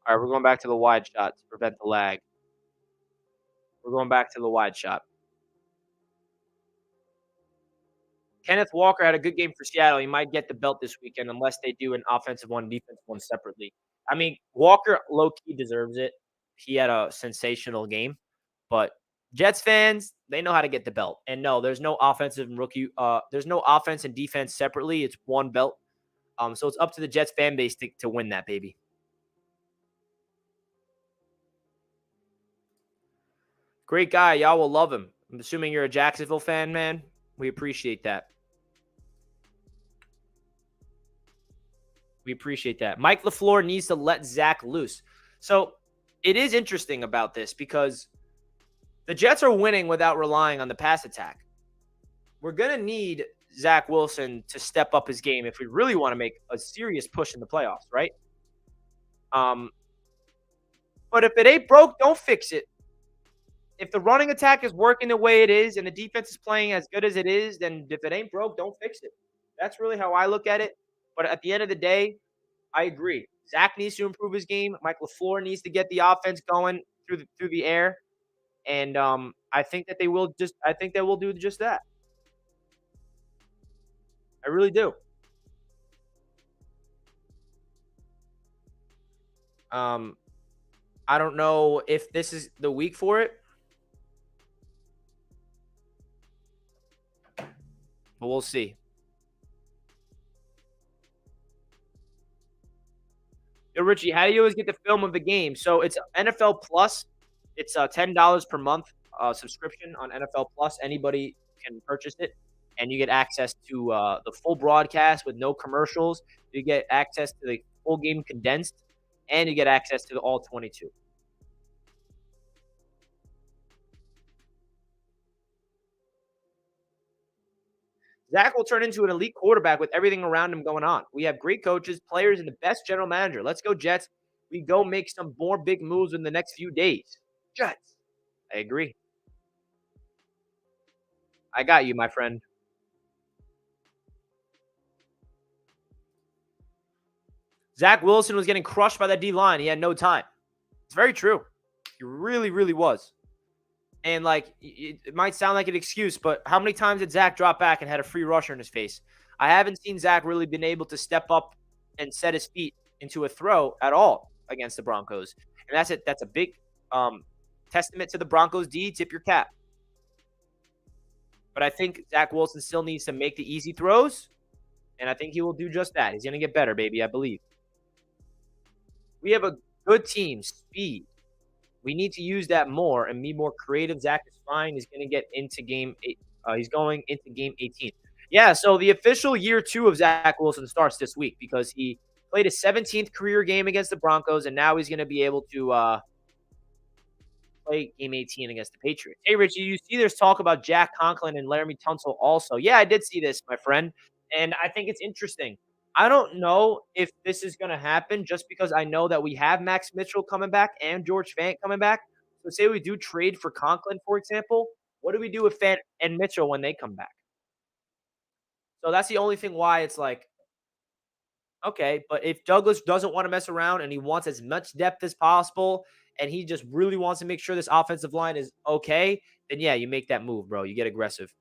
All right, we're going back to the wide shot to prevent the lag. We're going back to the wide shot. Kenneth Walker had a good game for Seattle. He might get the belt this weekend unless they do an offensive one, defensive one separately. I mean, Walker low-key deserves it. He had a sensational game. But Jets fans, they know how to get the belt. And no, there's no offensive and rookie. There's no offense and defense separately. It's one belt. So it's up to the Jets fan base to win that, baby. Great guy. Y'all will love him. I'm assuming you're a Jacksonville fan, man. We appreciate that. We appreciate that. Mike LaFleur needs to let Zach loose. So it is interesting about this because the Jets are winning without relying on the pass attack. We're going to need Zach Wilson to step up his game if we really want to make a serious push in the playoffs, right? But if it ain't broke, don't fix it. If the running attack is working the way it is and the defense is playing as good as it is, then if it ain't broke, don't fix it. That's really how I look at it. But at the end of the day, I agree. Zach needs to improve his game. Mike LaFleur needs to get the offense going through the air. And I think that they will do just that. I really do. I don't know if this is the week for it. But we'll see. Yo, Richie, how do you always get the film of the game? So it's NFL Plus. It's $10 per month subscription on NFL Plus. Anybody can purchase it, and you get access to the full broadcast with no commercials. You get access to the full game condensed, and you get access to the all 22. Zach will turn into an elite quarterback with everything around him going on. We have great coaches, players, and the best general manager. Let's go, Jets. We go make some more big moves in the next few days. Jets. I agree. I got you, my friend. Zach Wilson was getting crushed by that D-line. He had no time. It's very true. He really, really was. And, like, it might sound like an excuse, but how many times did Zach drop back and had a free rusher in his face? I haven't seen Zach really been able to step up and set his feet into a throw at all against the Broncos. And that's it. That's a big testament to the Broncos D. Tip your cap. But I think Zach Wilson still needs to make the easy throws, and I think he will do just that. He's going to get better, baby, I believe. We have a good team, speed. We need to use that more and be more creative. Zach is fine. He's going to get into game 8. He's going into game 18. Yeah, so the official year 2 of Zach Wilson starts this week because he played his 17th career game against the Broncos, and now he's going to be able to play game 18 against the Patriots. Hey, Richie, you see there's talk about Jack Conklin and Laramie Tunsil also. Yeah, I did see this, my friend, and I think it's interesting. I don't know if this is going to happen just because I know that we have Max Mitchell coming back and George Fant coming back. So say we do trade for Conklin, for example. What do we do with Fant and Mitchell when they come back? So that's the only thing why it's like, okay, but if Douglas doesn't want to mess around and he wants as much depth as possible and he just really wants to make sure this offensive line is okay, then yeah, you make that move, bro. You get aggressive.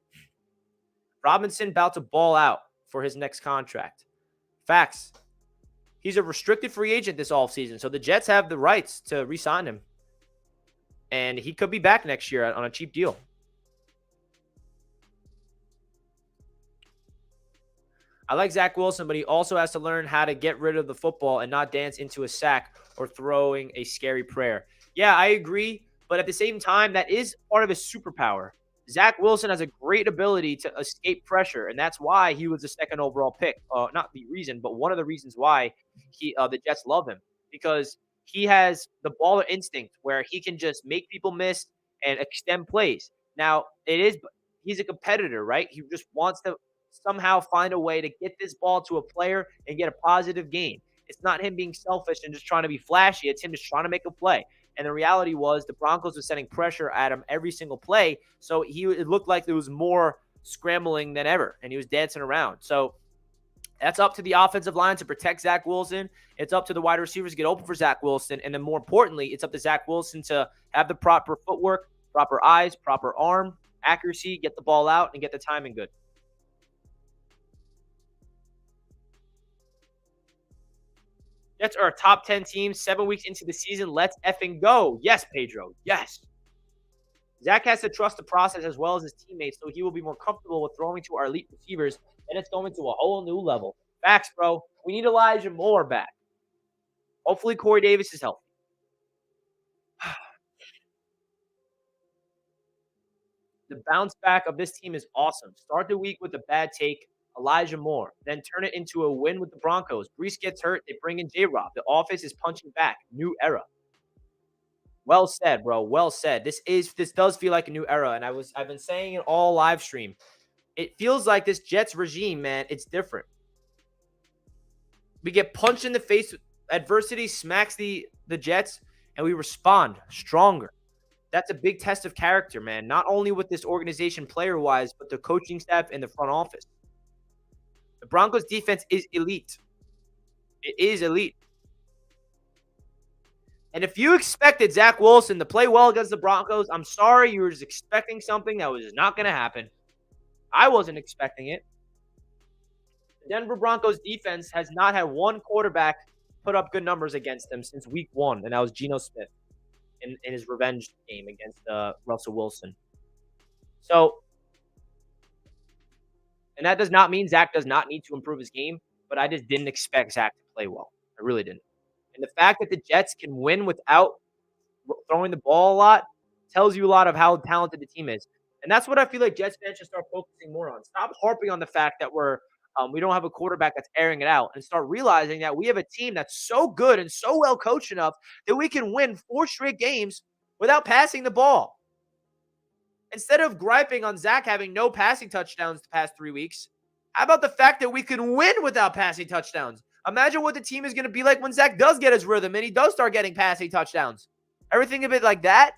Robinson about to ball out for his next contract. Facts. He's a restricted free agent this offseason, so the Jets have the rights to re-sign him. And he could be back next year on a cheap deal. I like Zach Wilson, but he also has to learn how to get rid of the football and not dance into a sack or throwing a scary prayer. Yeah, I agree, but at the same time, that is part of his superpower. Zach Wilson has a great ability to escape pressure, and that's why he was the second overall pick. Not the reason, but one of the reasons why the Jets love him, because he has the baller instinct where he can just make people miss and extend plays. Now, he's a competitor, right? He just wants to somehow find a way to get this ball to a player and get a positive gain. It's not him being selfish and just trying to be flashy. It's him just trying to make a play. And the reality was the Broncos were sending pressure at him every single play. So it looked like there was more scrambling than ever, and he was dancing around. So that's up to the offensive line to protect Zach Wilson. It's up to the wide receivers to get open for Zach Wilson. And then more importantly, it's up to Zach Wilson to have the proper footwork, proper eyes, proper arm, accuracy, get the ball out, and get the timing good. Jets are a top 10 team 7 weeks into the season. Let's effing go. Yes, Pedro. Yes. Zach has to trust the process as well as his teammates, so he will be more comfortable with throwing to our elite receivers, and it's going to a whole new level. Facts, bro. We need Elijah Moore back. Hopefully Corey Davis is healthy. The bounce back of this team is awesome. Start the week with a bad take, Elijah Moore, then turn it into a win with the Broncos. Brees gets hurt. They bring in J-Rob. The offense is punching back. New era. Well said, bro. Well said. This does feel like a new era, and I've been saying it all live stream. It feels like this Jets regime, man, it's different. We get punched in the face. Adversity smacks the Jets, and we respond stronger. That's a big test of character, man. Not only with this organization player-wise, but the coaching staff and the front office. The Broncos defense is elite. It is elite. And if you expected Zach Wilson to play well against the Broncos, I'm sorry, you were just expecting something that was not going to happen. I wasn't expecting it. The Denver Broncos defense has not had one quarterback put up good numbers against them since week 1, and that was Geno Smith in his revenge game against Russell Wilson. So, and that does not mean Zach does not need to improve his game, but I just didn't expect Zach to play well. I really didn't. And the fact that the Jets can win without throwing the ball a lot tells you a lot of how talented the team is. And that's what I feel like Jets fans should start focusing more on. Stop harping on the fact that we don't have a quarterback that's airing it out, and start realizing that we have a team that's so good and so well coached enough that we can win 4 straight games without passing the ball. Instead of griping on Zach having no passing touchdowns the past 3 weeks, how about the fact that we can win without passing touchdowns? Imagine what the team is going to be like when Zach does get his rhythm and he does start getting passing touchdowns. Everything a bit like that.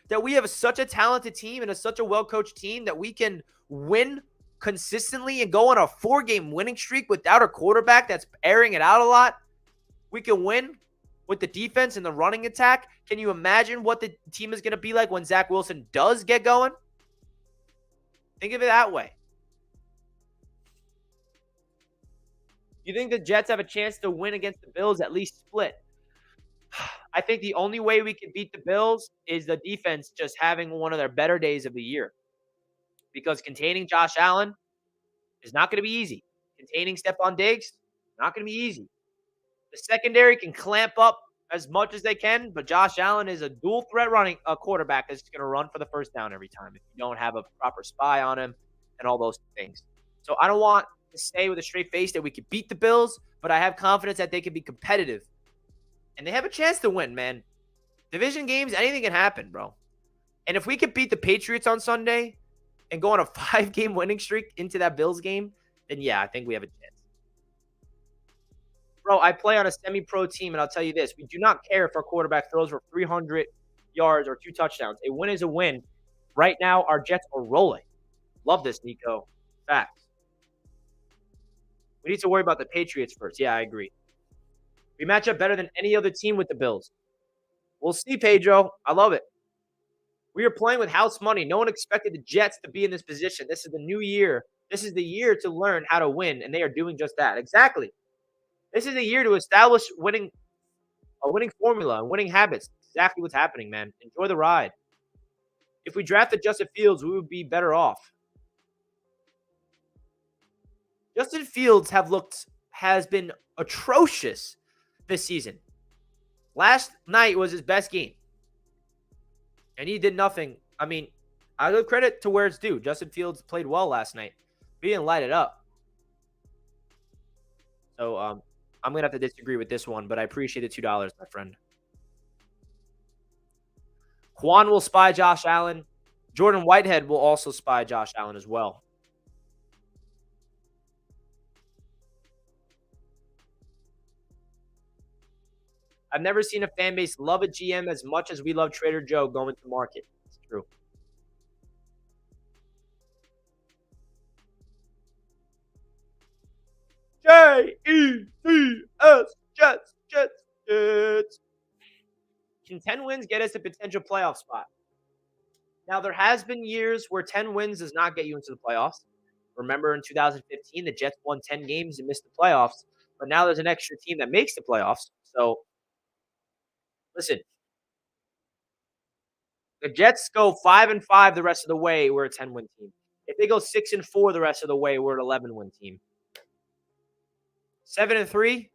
That we have such a talented team and such a well-coached team that we can win consistently and go on a 4-game winning streak without a quarterback that's airing it out a lot. we can win with the defense and the running attack, can you imagine what the team is going to be like when Zach Wilson does get going? Think of it that way. You think the Jets have a chance to win against the Bills, at least split? I think the only way we can beat the Bills is the defense just having one of their better days of the year. Because containing Josh Allen is not going to be easy. Containing Stephon Diggs, not going to be easy. The secondary can clamp up as much as they can, but Josh Allen is a dual threat running quarterback that's going to run for the first down every time if you don't have a proper spy on him and all those things. So I don't want to say with a straight face that we could beat the Bills, but I have confidence that they can be competitive. And they have a chance to win, man. Division games, anything can happen, bro. And if we could beat the Patriots on Sunday and go on a 5-game winning streak into that Bills game, then yeah, I think we have a chance. Bro, I play on a semi-pro team, and I'll tell you this. We do not care if our quarterback throws for 300 yards or 2 touchdowns. A win is a win. Right now, our Jets are rolling. Love this, Nico. Facts. We need to worry about the Patriots first. Yeah, I agree. We match up better than any other team with the Bills. We'll see, Pedro. I love it. We are playing with house money. No one expected the Jets to be in this position. This is the new year. This is the year to learn how to win, and they are doing just that. Exactly. This is a year to establish a winning formula and winning habits. Exactly what's happening, man. Enjoy the ride. If we drafted Justin Fields, we would be better off. Justin Fields has been atrocious this season. Last night was his best game. And he did nothing. I mean, I give credit to where it's due. Justin Fields played well last night. He didn't light it up. So, I'm going to have to disagree with this one, but I appreciate the $2, my friend. Juan will spy Josh Allen. Jordan Whitehead will also spy Josh Allen as well. I've never seen a fan base love a GM as much as we love Trader Joe going to market. It's true. J-E-T-S, Jets, Jets, Jets. Can 10 wins get us a potential playoff spot? Now, there has been years where 10 wins does not get you into the playoffs. Remember in 2015, the Jets won 10 games and missed the playoffs. But now there's an extra team that makes the playoffs. So, listen. The Jets go 5-5 the rest of the way, we're a 10-win team. If they go 6-4 the rest of the way, we're an 11-win team. 7-3,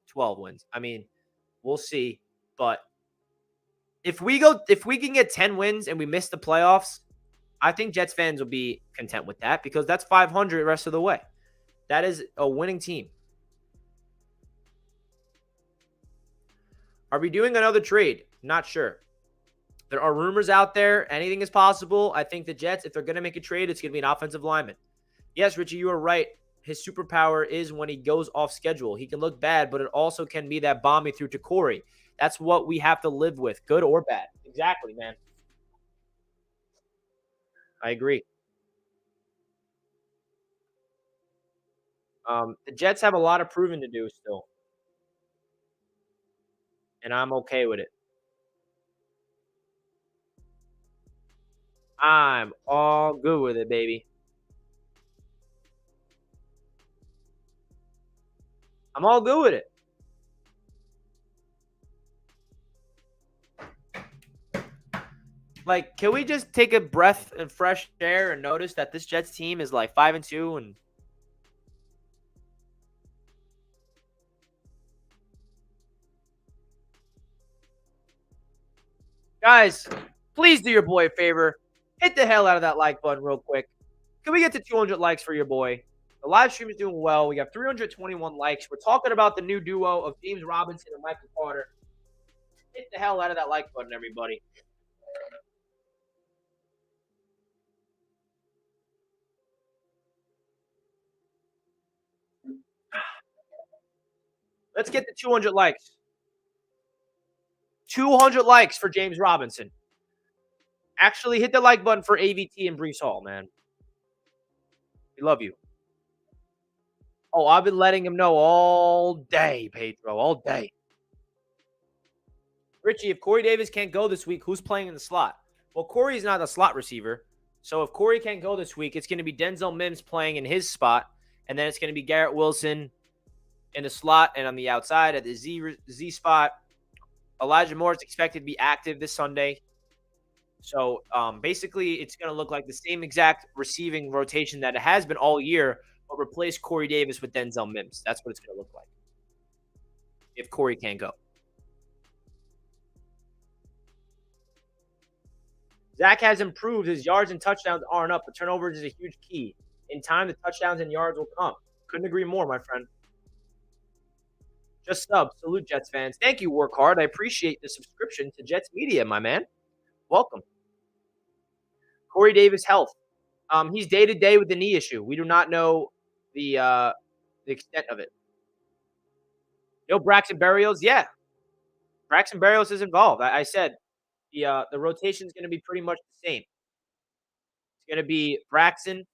12 wins. I mean, we'll see. But if we can get 10 wins and we miss the playoffs, I think Jets fans will be content with that because that's 500 the rest of the way. That is a winning team. Are we doing another trade? Not sure. There are rumors out there. Anything is possible. I think the Jets, if they're going to make a trade, it's going to be an offensive lineman. Yes, Richie, you are right. His superpower is when he goes off schedule. He can look bad, but it also can be that bombing through to Corey. That's what we have to live with, good or bad. Exactly, man. I agree. The Jets have a lot of proving to do still. And I'm okay with it. I'm all good with it, baby. I'm all good with it. Like, can we just take a breath and fresh air and notice that this Jets team is like 5-2 and guys, please do your boy a favor. Hit the hell out of that like button real quick. Can we get to 200 likes for your boy? The live stream is doing well. We got 321 likes. We're talking about the new duo of James Robinson and Michael Carter. Hit the hell out of that like button, everybody. Let's get to 200 likes. 200 likes for James Robinson. Actually, hit the like button for AVT and Brees Hall, man. We love you. Oh, I've been letting him know all day, Pedro, all day. Richie, if Corey Davis can't go this week, who's playing in the slot? Well, Corey's not a slot receiver. So if Corey can't go this week, it's going to be Denzel Mims playing in his spot. And then it's going to be Garrett Wilson in the slot and on the outside at the Z spot. Elijah Moore is expected to be active this Sunday. So basically, it's going to look like the same exact receiving rotation that it has been all year, but replace Corey Davis with Denzel Mims. That's what it's going to look like if Corey can't go. Zach has improved. His yards and touchdowns aren't up, but turnovers is a huge key. In time, the touchdowns and yards will come. Couldn't agree more, my friend. Just sub. Salute, Jets fans. Thank you, Work Hard. I appreciate the subscription to Jets Media, my man. Welcome. Corey Davis' health. He's day-to-day with the knee issue. We do not know the extent of it. No Braxton Berrios? Yeah. Braxton Berrios is involved. I said the rotation is going to be pretty much the same. It's going to be Braxton,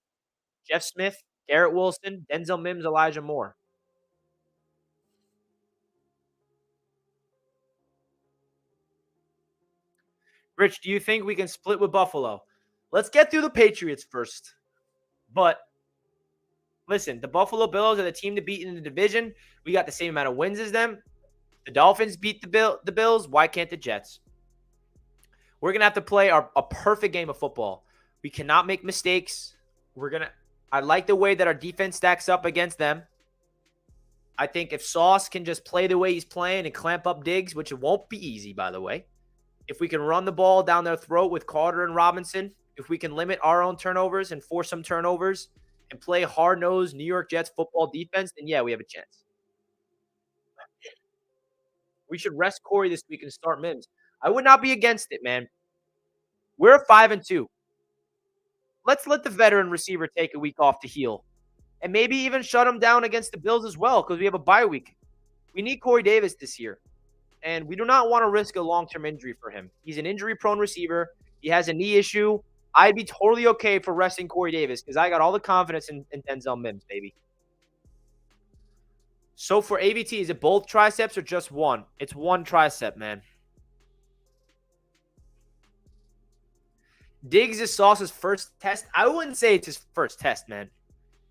Jeff Smith, Garrett Wilson, Denzel Mims, Elijah Moore. Rich, do you think we can split with Buffalo? Let's get through the Patriots first. But listen, the Buffalo Bills are the team to beat in the division. We got the same amount of wins as them. The Dolphins beat the Bills. Why can't the Jets? We're going to have to play a perfect game of football. We cannot make mistakes. I like the way that our defense stacks up against them. I think if Sauce can just play the way he's playing and clamp up Diggs, which it won't be easy, by the way. If we can run the ball down their throat with Carter and Robinson, if we can limit our own turnovers and force some turnovers and play hard-nosed New York Jets football defense, then yeah, we have a chance. We should rest Corey this week and start Mims. I would not be against it, man. We're 5-2. Let's let the veteran receiver take a week off to heal. And maybe even shut him down against the Bills as well because we have a bye week. We need Corey Davis this year. And we do not want to risk a long-term injury for him. He's an injury-prone receiver. He has a knee issue. I'd be totally okay for resting Corey Davis because I got all the confidence in Denzel Mims, baby. So for AVT, is it both triceps or just one? It's one tricep, man. Diggs is Sauce's first test. I wouldn't say it's his first test, man.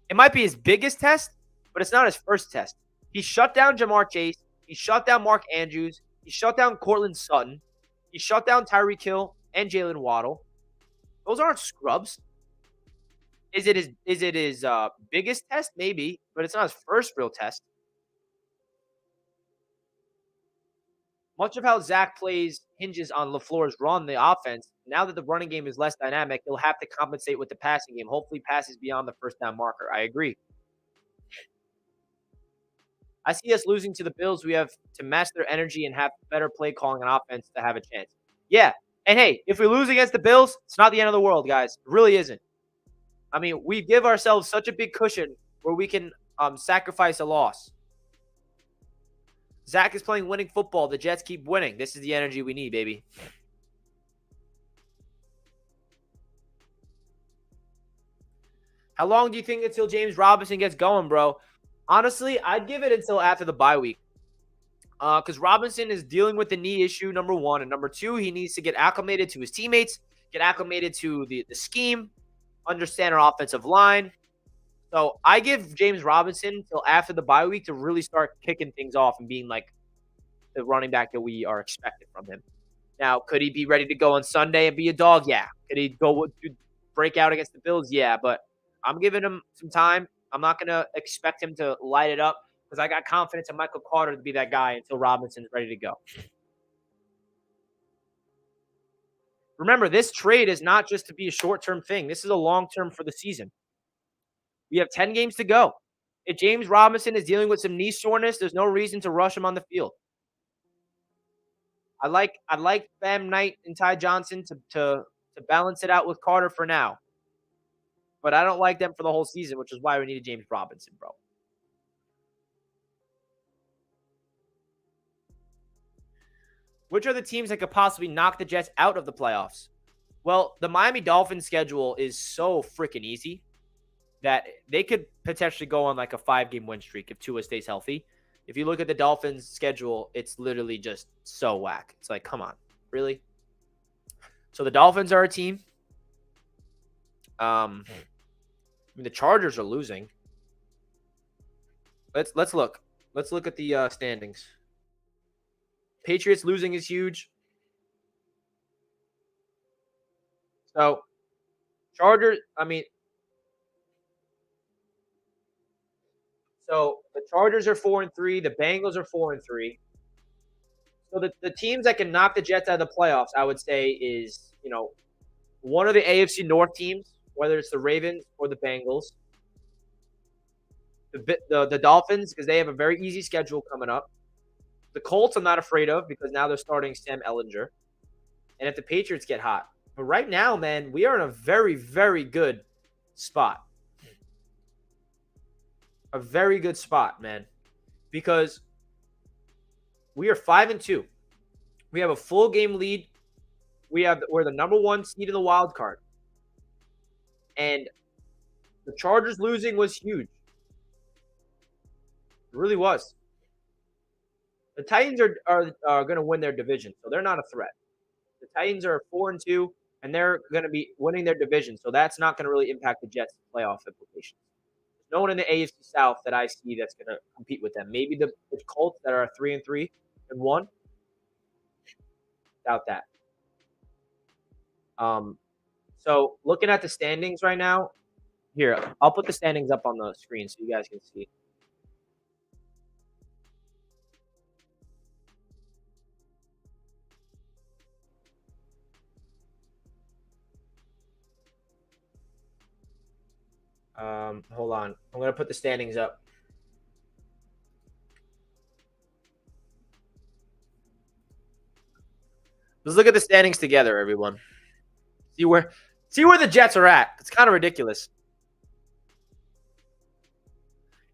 It might be his biggest test, but it's not his first test. He shut down Jamar Chase. He shut down Mark Andrews. He shut down Cortland Sutton. He shut down Tyreek Hill and Jalen Waddle. Those aren't scrubs. Is it his biggest test? Maybe, but it's not his first real test. Much of how Zach plays hinges on LaFleur's run, the offense. Now that the running game is less dynamic, he'll have to compensate with the passing game. Hopefully passes beyond the first down marker. I agree. I see us losing to the Bills. We have to match their energy and have better play calling and offense to have a chance. Yeah. And hey, if we lose against the Bills, it's not the end of the world, guys. It really isn't. I mean, we give ourselves such a big cushion where we can sacrifice a loss. Zach is playing winning football. The Jets keep winning. This is the energy we need, baby. How long do you think until James Robinson gets going, bro? Honestly, I'd give it until after the bye week. Because Robinson is dealing with the knee issue, number one. And number two, he needs to get acclimated to his teammates, get acclimated to the scheme, understand our offensive line. So I give James Robinson till after the bye week to really start kicking things off and being like the running back that we are expected from him. Now, could he be ready to go on Sunday and be a dog? Yeah. Could he go to break out against the Bills? Yeah. But I'm giving him some time. I'm not going to expect him to light it up because I got confidence in Michael Carter to be that guy until Robinson's ready to go. Remember, this trade is not just to be a short-term thing. This is a long-term for the season. We have 10 games to go. If James Robinson is dealing with some knee soreness, there's no reason to rush him on the field. I like Bam Knight and Ty Johnson to balance it out with Carter for now. But I don't like them for the whole season, which is why we needed James Robinson, bro. Which are the teams that could possibly knock the Jets out of the playoffs? Well, the Miami Dolphins schedule is so freaking easy. that they could potentially go on like a 5-game win streak if Tua stays healthy. If you look at the Dolphins' schedule, it's literally just so whack. It's like, come on, really? So the Dolphins are a team. I mean, the Chargers are losing. Let's look. Let's look at the standings. Patriots losing is huge. So Chargers, so the Chargers are 4-3. The Bengals are 4-3. So the teams that can knock the Jets out of the playoffs, I would say, is one of the AFC North teams, whether it's the Ravens or the Bengals. The Dolphins, because they have a very easy schedule coming up. The Colts, I'm not afraid of because now they're starting Sam Ellinger. And if the Patriots get hot. But right now, man, we are in a very, very good spot. A very good spot, man. Because we are 5-2. We have a full game lead. We're the number 1 seed in the wild card. And the Chargers losing was huge. It really was. The Titans are going to win their division, so they're not a threat. The Titans are 4-2, and they're going to be winning their division, so that's not going to really impact the Jets' playoff implications. There's no one in the AFC South that I see that's going to compete with them. Maybe the Colts that are 3-3 and 1. Doubt that. So looking at the standings right now, here, I'll put the standings up on the screen so you guys can see. Hold on. I'm going to put the standings up. Let's look at the standings together, everyone. See where the Jets are at. It's kind of ridiculous.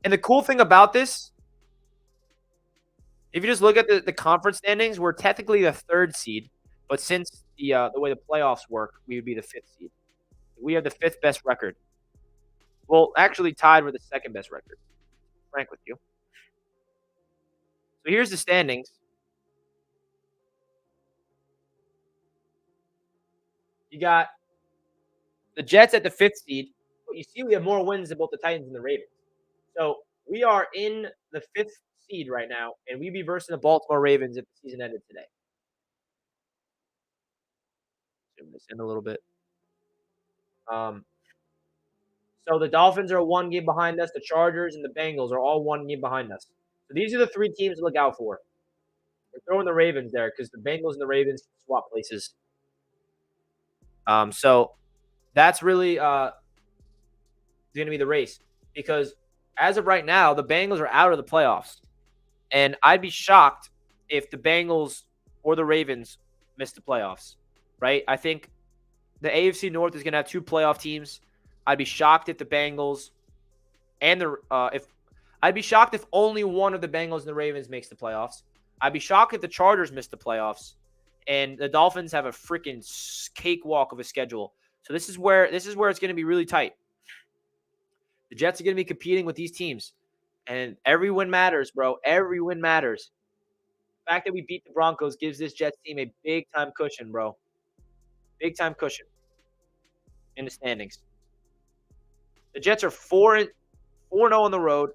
And the cool thing about this, if you just look at the conference standings, we're technically the 3rd seed. But since the way the playoffs work, we would be the 5th seed. We have the 5th best record. Well, actually tied with the 2nd best record. Frank with you. So here's the standings. You got the Jets at the 5th seed, but you see we have more wins than both the Titans and the Ravens. So we are in the 5th seed right now, and we'd be versus the Baltimore Ravens if the season ended today. Zoom this in a little bit. So the Dolphins are 1 game behind us. The Chargers and the Bengals are all 1 game behind us. So these are the 3 teams to look out for. We're throwing the Ravens there because the Bengals and the Ravens swap places. So that's really going to be the race because as of right now, the Bengals are out of the playoffs. And I'd be shocked if the Bengals or the Ravens miss the playoffs, right? I think the AFC North is going to have 2 playoff teams. I'd be shocked if the Bengals and I'd be shocked if only one of the Bengals and the Ravens makes the playoffs. I'd be shocked if the Chargers miss the playoffs. And the Dolphins have a freaking cakewalk of a schedule. So this is where it's going to be really tight. The Jets are going to be competing with these teams. And every win matters, bro. Every win matters. The fact that we beat the Broncos gives this Jets team a big-time cushion, bro. Big-time cushion in the standings. The Jets are 4-0 on the road.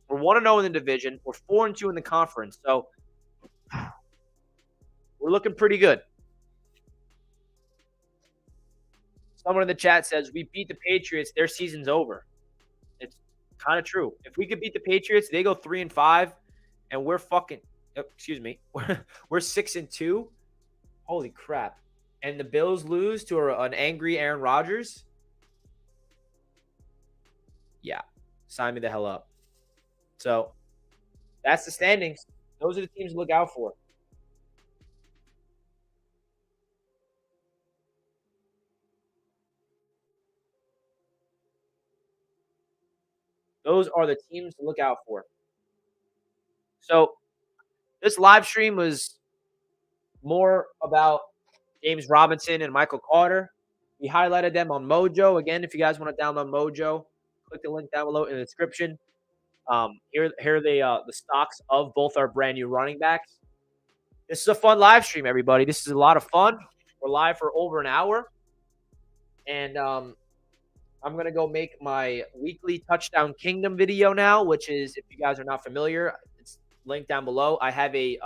We're 1-0 in the division. We're 4-2 in the conference. So we're looking pretty good. Someone in the chat says, we beat the Patriots, their season's over. It's kind of true. If we could beat the Patriots, they go 3-5, and we're fucking we're 6-2. Holy crap. And the Bills lose to an angry Aaron Rodgers. Yeah. Sign me the hell up. So that's the standings. Those are the teams to look out for. Those are the teams to look out for. So this live stream was more about James Robinson and Michael Carter. We highlighted them on Mojo. Again, if you guys want to download Mojo, click the link down below in the description. Here are the stocks of both our brand new running backs. This is a fun live stream, everybody. This is a lot of fun. We're live for over an hour. And I'm going to go make my weekly Touchdown Kingdom video now, which is, if you guys are not familiar, it's linked down below. I have a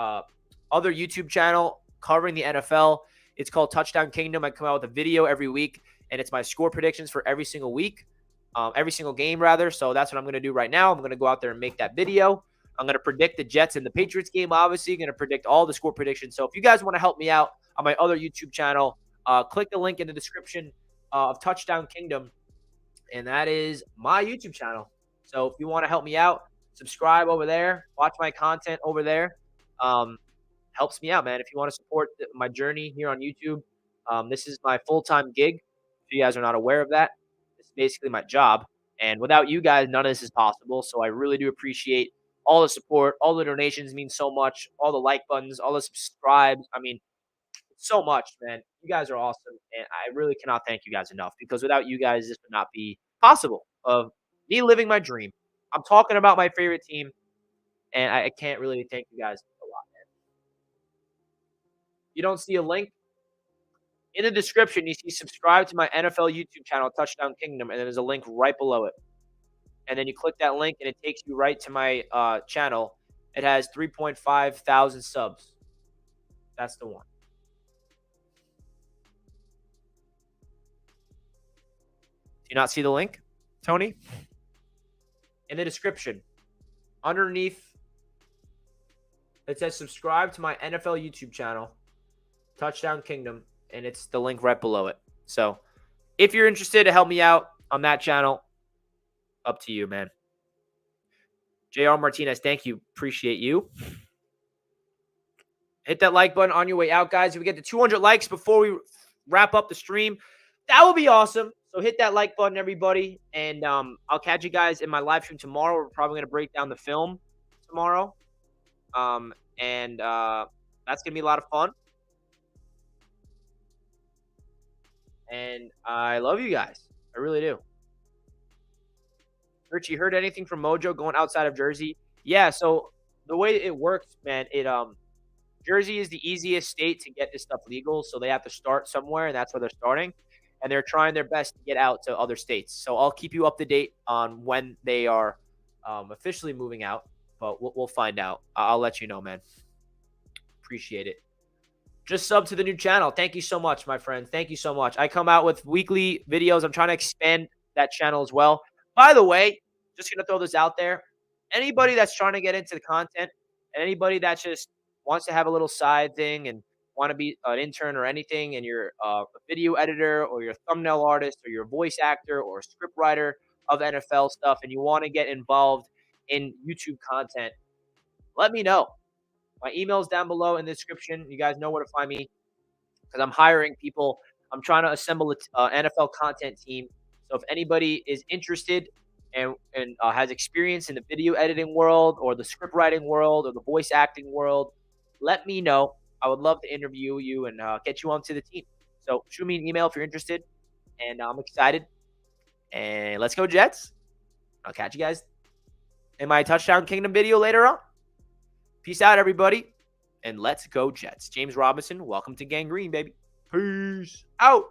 other YouTube channel covering the NFL. It's called Touchdown Kingdom. I come out with a video every week, and it's my score predictions for every single week, every single game, rather. So that's what I'm going to do right now. I'm going to go out there and make that video. I'm going to predict the Jets and the Patriots game, obviously. I'm going to predict all the score predictions. So if you guys want to help me out on my other YouTube channel, click the link in the description of Touchdown Kingdom, and that is my YouTube channel. So if you want to help me out, subscribe over there, watch my content over there. Helps me out, man. If you want to support my journey here on YouTube, this is my full-time gig. If you guys are not aware of that, it's basically my job. And without you guys, none of this is possible. So I really do appreciate all the support. All the donations mean so much. All the like buttons, all the subscribes. I mean, so much, man. You guys are awesome. And I really cannot thank you guys enough, because without you guys, this would not be possible of me living my dream. I'm talking about my favorite team, and I can't really thank you guys a lot, man. You don't see a link in the description. You see subscribe to my NFL YouTube channel, Touchdown Kingdom, and then there's a link right below it. And then you click that link, and it takes you right to my channel. It has 3.5 thousand subs. That's the one. Do you not see the link, Tony? In the description, underneath, it says subscribe to my NFL YouTube channel, Touchdown Kingdom, and it's the link right below it. So if you're interested to help me out on that channel, up to you, man. JR Martinez, thank you. Appreciate you. Hit that like button on your way out, guys. If we get to 200 likes before we wrap up the stream, that would be awesome. So hit that like button, everybody. And I'll catch you guys in my live stream tomorrow. We're probably going to break down the film tomorrow. And that's going to be a lot of fun. And I love you guys. I really do. Rich, you heard anything from Mojo going outside of Jersey? Yeah, so the way it works, man, Jersey is the easiest state to get this stuff legal, so they have to start somewhere, and that's where they're starting. And they're trying their best to get out to other states. So I'll keep you up to date on when they are officially moving out, but we'll find out. I'll let you know, man. Appreciate it. Just sub to the new channel. Thank you so much, my friend. Thank you so much. I come out with weekly videos. I'm trying to expand that channel as well. By the way, just going to throw this out there. Anybody that's trying to get into the content, anybody that just wants to have a little side thing and want to be an intern or anything, and you're a video editor or you're a thumbnail artist or you're a voice actor or a script writer of NFL stuff, and you want to get involved in YouTube content, let me know. My email's down below in the description. You guys know where to find me, because I'm hiring people. I'm trying to assemble an NFL content team. So if anybody is interested and has experience in the video editing world or the script writing world or the voice acting world, let me know. I would love to interview you and get you onto the team. So shoot me an email if you're interested. And I'm excited. And let's go Jets. I'll catch you guys in my Touchdown Kingdom video later on. Peace out, everybody. And let's go Jets. James Robinson, welcome to Gangrene, baby. Peace out.